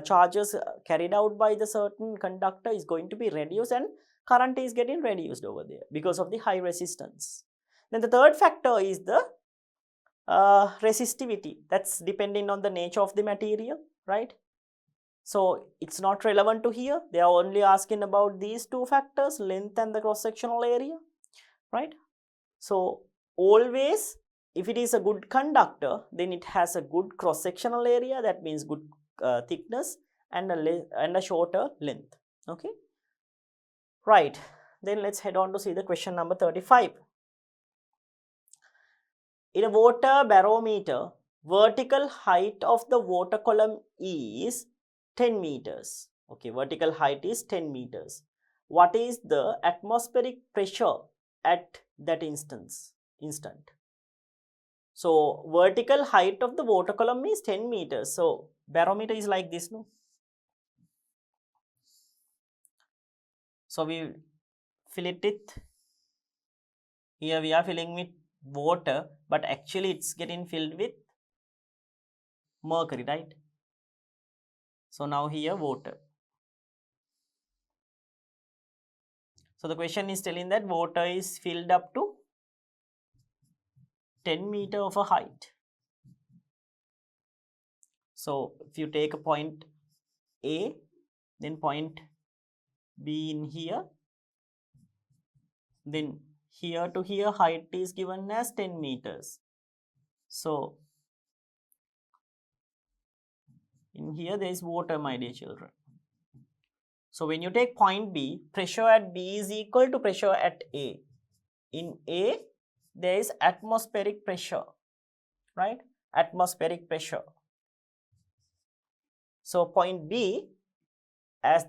charges carried out by the certain conductor is going to be reduced, and current is getting reduced over there because of the high resistance. Then the third factor is the resistivity. That's depending on the nature of the material, right? So it's not relevant to here. They are only asking about these two factors, length and the cross-sectional area, right? So always, if it is a good conductor, then it has a good cross-sectional area, that means good thickness and a shorter length. Okay, right. Then let's head on to see the question number 35. In a water barometer, vertical height of the water column is 10 meters. Okay, vertical height is 10 meters. What is the atmospheric pressure at that instant? So vertical height of the water column is 10 meters. So barometer is like this, no? So we fill it with, here we are filling with water, but actually it's getting filled with mercury, right? So now here water. So the question is telling that water is filled up to 10 meter of a height. So if you take a point A, then point B in here, then here to here height is given as 10 meters. So in here there is water, my dear children. So when you take point B, pressure at B is equal to pressure at A. In A, there is atmospheric pressure, right? Atmospheric pressure. So point B, as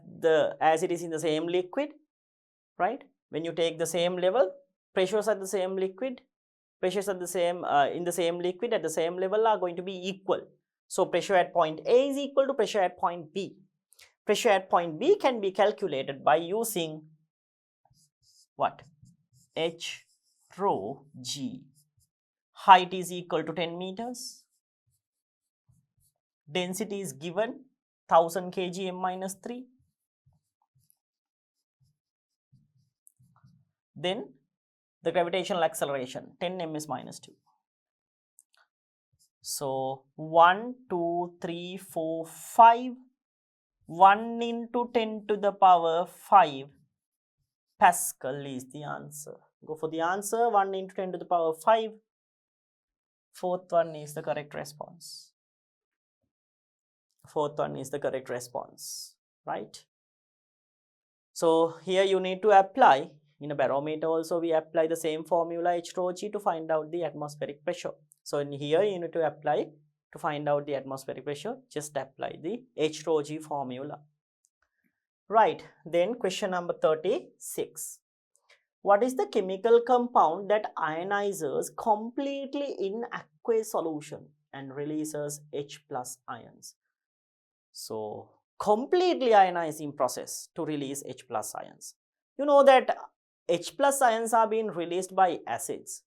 it is in the same liquid, right? When you take the same level, pressures at the same liquid, pressures at the same in the same liquid at the same level are going to be equal. So pressure at point A is equal to pressure at point B. Pressure at point B can be calculated by using what? H rho G. Height is equal to 10 meters. Density is given 1000 kg m-3. Then the gravitational acceleration 10 m-2. So 1, 2, 3, 4, 5. 1 into 10 to the power 5 Pascal is the answer. Go for the answer. 1 into 10 to the power 5. Fourth one is the correct response. Fourth one is the correct response, right? So here you need to apply, in a barometer also we apply the same formula H rho G to find out the atmospheric pressure. So in here you need to apply, to find out the atmospheric pressure, just apply the H rho G formula. Right, then question number 36. What is the chemical compound that ionizes completely in aqueous solution and releases H plus ions? So completely ionizing process to release H plus ions. You know that H plus ions are being released by acids.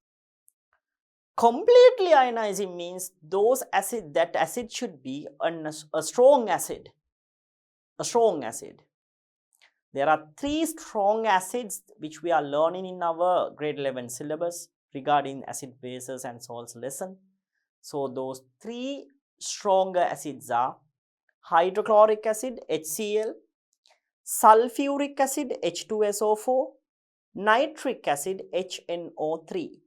Completely ionizing means that acid should be a strong acid. A strong acid. There are 3 strong acids which we are learning in our grade 11 syllabus regarding acid, bases and salts lesson. So those 3 stronger acids are hydrochloric acid HCl, sulfuric acid H2SO4, nitric acid HNO3.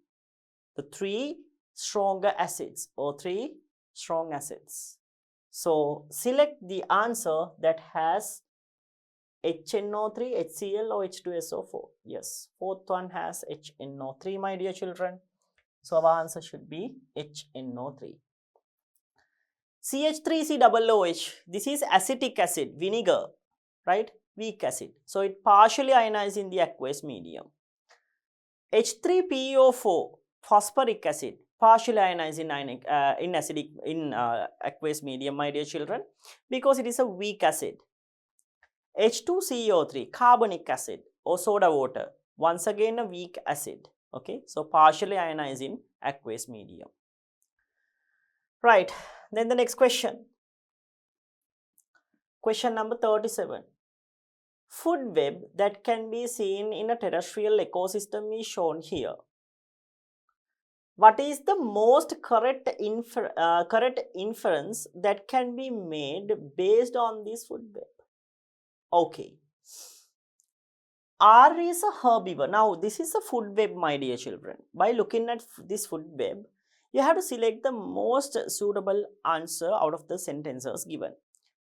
The 3 stronger acids or 3 strong acids. So select the answer that has HNO3, HCl or H2SO4. Yes, fourth one has HNO3, my dear children. So our answer should be HNO3. CH3COOH, this is acetic acid, vinegar, right? Weak acid. So it partially ionizes in the aqueous medium. H3PO4, phosphoric acid, partially ionized in aqueous medium, my dear children, because it is a weak acid. H2CO3, carbonic acid or soda water, once again a weak acid. Okay, so partially ionized in aqueous medium. Right, then the next question. Question number 37. Food web that can be seen in a terrestrial ecosystem is shown here. What is the most correct inference that can be made based on this food web? Okay. R is a herbivore. Now, this is a food web, my dear children. By looking at this food web, you have to select the most suitable answer out of the sentences given.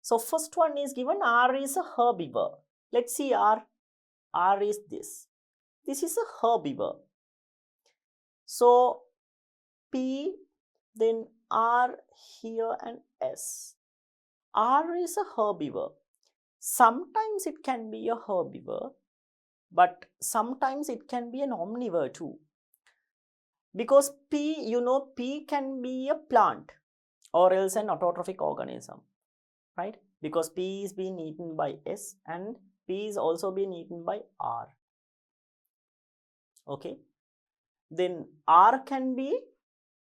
So, first one is given R is a herbivore. Let's see R. R is this. This is a herbivore. So, P, then R here and S. R is a herbivore. Sometimes it can be a herbivore, but sometimes it can be an omnivore too. Because P, P can be a plant or else an autotrophic organism, right? Because P is being eaten by S and P is also being eaten by R. Okay. Then R can be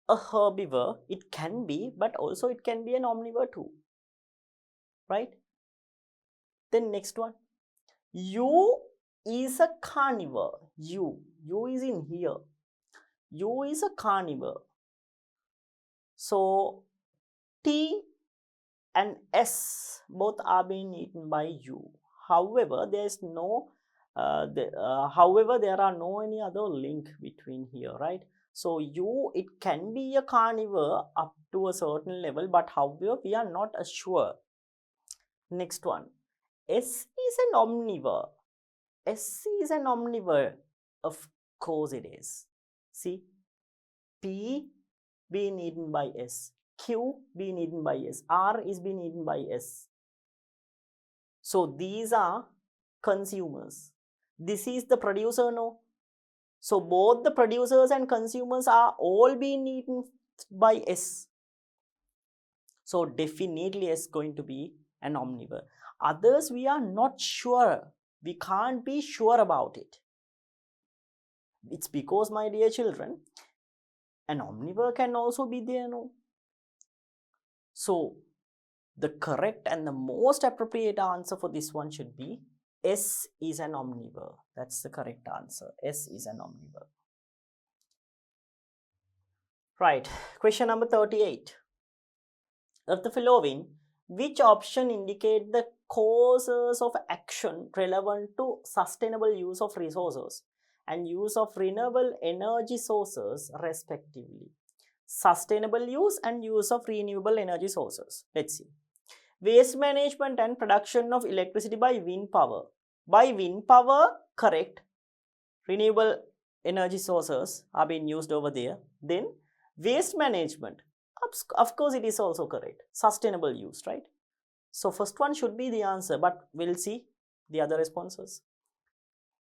a herbivore, it can be, but also it can be an omnivore too, right? Then next one, U is a carnivore. U is in here. U is a carnivore. So T and S both are being eaten by U. However, there is no however, there are no any other link between here, right? So U, it can be a carnivore up to a certain level, but however, we are not sure. Next one, S is an omnivore. S is an omnivore. Of course it is. See, P being eaten by S, Q being eaten by S, R is being eaten by S. So these are consumers. This is the producer, no? So both the producers and consumers are all being eaten by S. So definitely S going to be an omnivore. Others we are not sure. We can't be sure about it. It's because, my dear children, an omnivore can also be there, no? So the correct and the most appropriate answer for this one should be S is an omnivore. That's the correct answer. S is an omnivore. Right. Question number 38. Of the following, which option indicate the causes of action relevant to sustainable use of resources and use of renewable energy sources respectively? Sustainable use and use of renewable energy sources. Let's see. Waste management and production of electricity by wind power. By wind power, correct. Renewable energy sources are being used over there. Then waste management. Of course, it is also correct. Sustainable use, right? So first one should be the answer, but we'll see the other responses.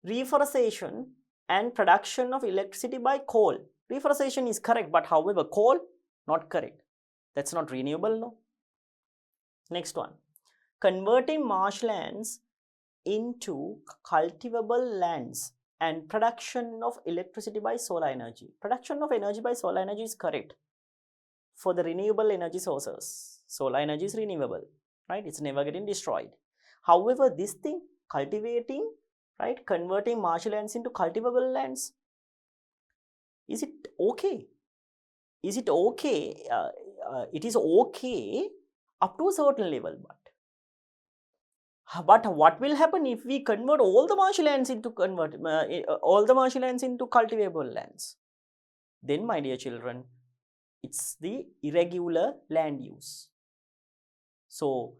Reforestation and production of electricity by coal. Reforestation is correct, but however, coal, not correct. That's not renewable, no? Next one. Converting marshlands into cultivable lands and production of electricity by solar energy. Production of energy by solar energy is correct for the renewable energy sources. Solar energy is renewable, right? It's never getting destroyed. However, this thing, cultivating, right, converting marshland lands into cultivable lands, is it okay? Is it okay? It is okay up to a certain level, but what will happen if we convert all the marshlands into cultivable lands? Then, my dear children, it's the irregular land use. So,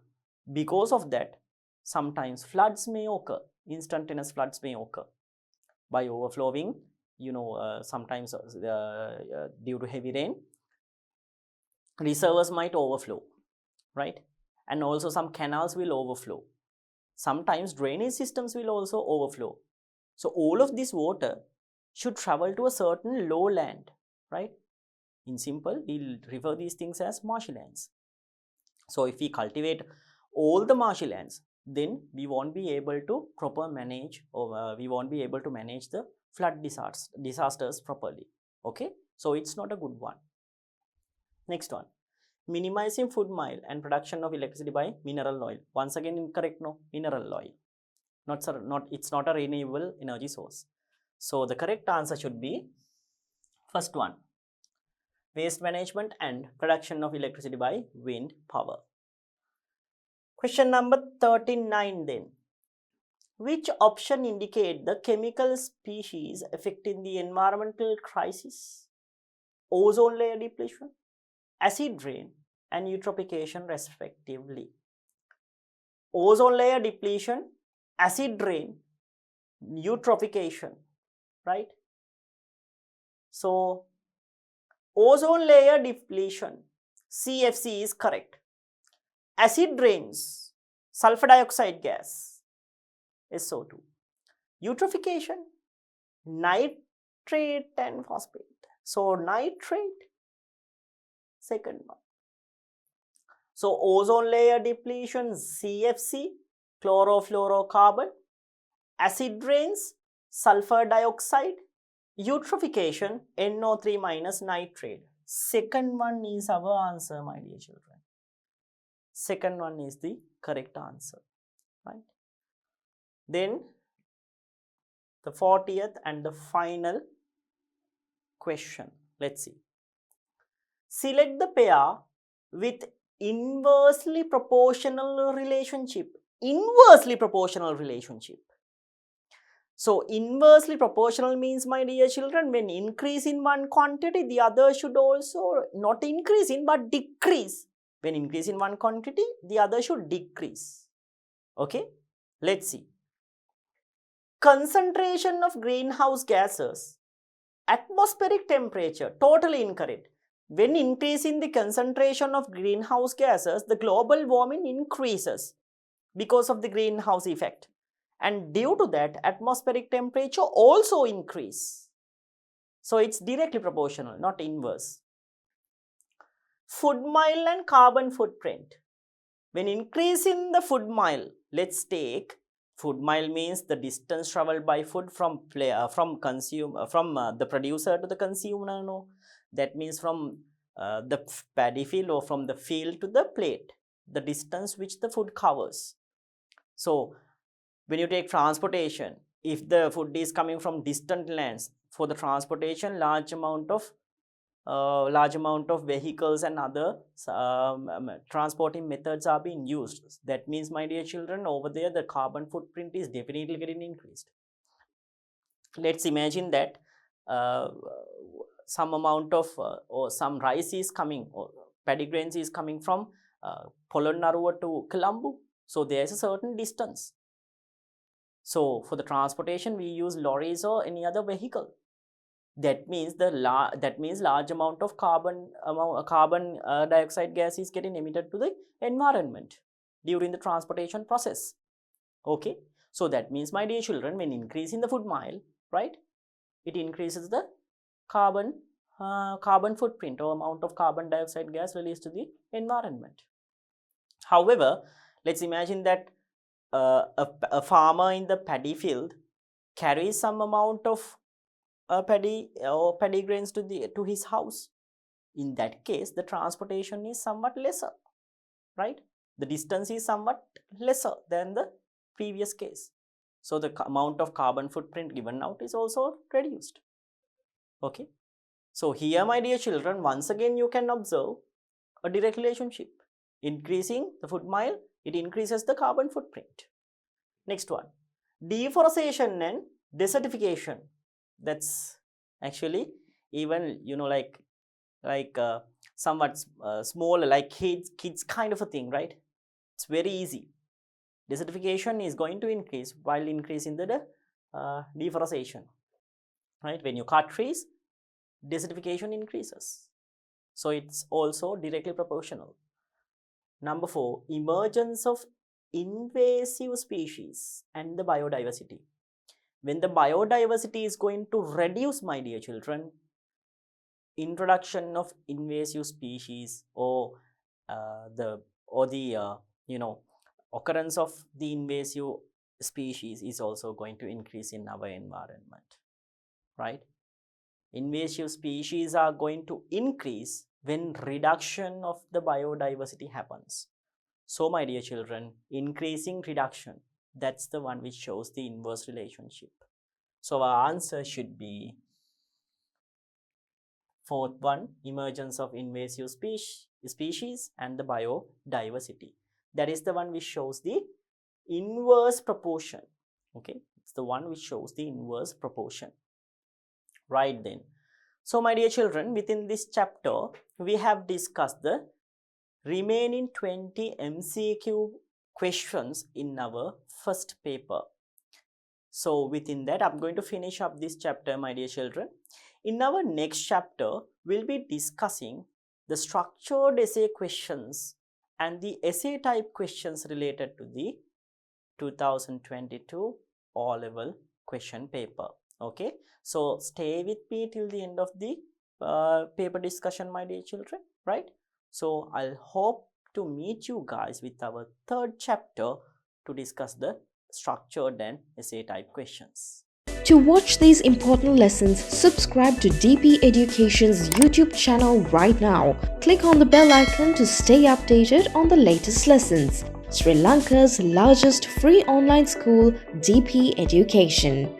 because of that, sometimes floods may occur. Instantaneous floods may occur by overflowing. Sometimes due to heavy rain, reservoirs might overflow, right? And also some canals will overflow. Sometimes drainage systems will also overflow. So all of this water should travel to a certain lowland, right? In simple, we'll refer these things as marshlands. So if we cultivate all the marshlands, then we won't be able to manage the flood disasters properly. Okay, so it's not a good one. Next one, minimizing food mile and production of electricity by mineral oil. Once again, incorrect. No, mineral oil. It's not a renewable energy source. So the correct answer should be first one, waste management and production of electricity by wind power. Question number 39 then. Which option indicate the chemical species affecting the environmental crisis? Ozone layer depletion, acid rain, and eutrophication respectively. Ozone layer depletion, acid rain, eutrophication, right? So, ozone layer depletion, CFC is correct. Acid rains, sulfur dioxide gas, SO2. Eutrophication, nitrate and phosphate. So, nitrate, second one. So, ozone layer depletion, CFC, chlorofluorocarbon, acid rains, sulfur dioxide, eutrophication, NO3 minus nitrate. Second one is our answer, my dear children. Second one is the correct answer, right? Then the 40th and the final question. Let's see. Select the pair with inversely proportional relationship. Inversely proportional relationship. So, inversely proportional means, my dear children, when increase in one quantity, the other should also not increase in but decrease. When increase in one quantity, the other should decrease. Okay, let's see. Concentration of greenhouse gases, atmospheric temperature, totally incorrect. When increasing the concentration of greenhouse gases, the global warming increases because of the greenhouse effect. And due to that, atmospheric temperature also increase. So it's directly proportional, not inverse. Food mile and carbon footprint. When increasing the food mile, let's take food mile means the distance traveled by food from the producer to the consumer. No, that means from the paddy field or from the field to the plate, the distance which the food covers. So when you take transportation, if the food is coming from distant lands, for the transportation, large amount of vehicles and other transporting methods are being used. That means, my dear children, over there the carbon footprint is definitely getting increased. Let's imagine that some amount of or some rice is coming, or paddy grains is coming from Polonnaruwa to Colombo. So there is a certain distance. So for the transportation, we use lorries or any other vehicle. That means large amount of carbon dioxide gas is getting emitted to the environment during the transportation process. Okay, so that means, my dear children, when increasing the food mile, right, it increases the carbon footprint or amount of carbon dioxide gas released to the environment. However, let's imagine that a farmer in the paddy field carries some amount of paddy grains to his house. In that case, the transportation is somewhat lesser, right? The distance is somewhat lesser than the previous case. So the amount of carbon footprint given out is also reduced. Okay. So here, my dear children, once again you can observe a direct relationship. Increasing the foot mile, it increases the carbon footprint. Next one, deforestation and desertification. That's actually even, somewhat small, like kids kind of a thing, right? It's very easy. Desertification is going to increase while increasing the deforestation, right? When you cut trees, desertification increases. So it's also directly proportional. Number 4, emergence of invasive species and the biodiversity. When the biodiversity is going to reduce, my dear children, introduction of invasive species or the occurrence of the invasive species is also going to increase in our environment, right? Invasive species are going to increase when reduction of the biodiversity happens. So, my dear children, increasing reduction, that's the one which shows the inverse relationship. So, our answer should be fourth one, emergence of invasive species and the biodiversity. That is the one which shows the inverse proportion. Okay, it's the one which shows the inverse proportion. Right then. So, my dear children, within this chapter, we have discussed the remaining 20 MCQ questions in our first paper. So, within that, I'm going to finish up this chapter, my dear children. In our next chapter, we'll be discussing the structured essay questions and the essay type questions related to the 2022 O-level question paper. Okay, so stay with me till the end of the paper discussion, my dear children, right? So I'll hope to meet you guys with our third chapter to discuss the structured and essay type questions. To watch these important lessons, subscribe to DP Education's YouTube channel right now. Click on the bell icon to stay updated on the latest lessons. Sri Lanka's largest free online school, DP Education.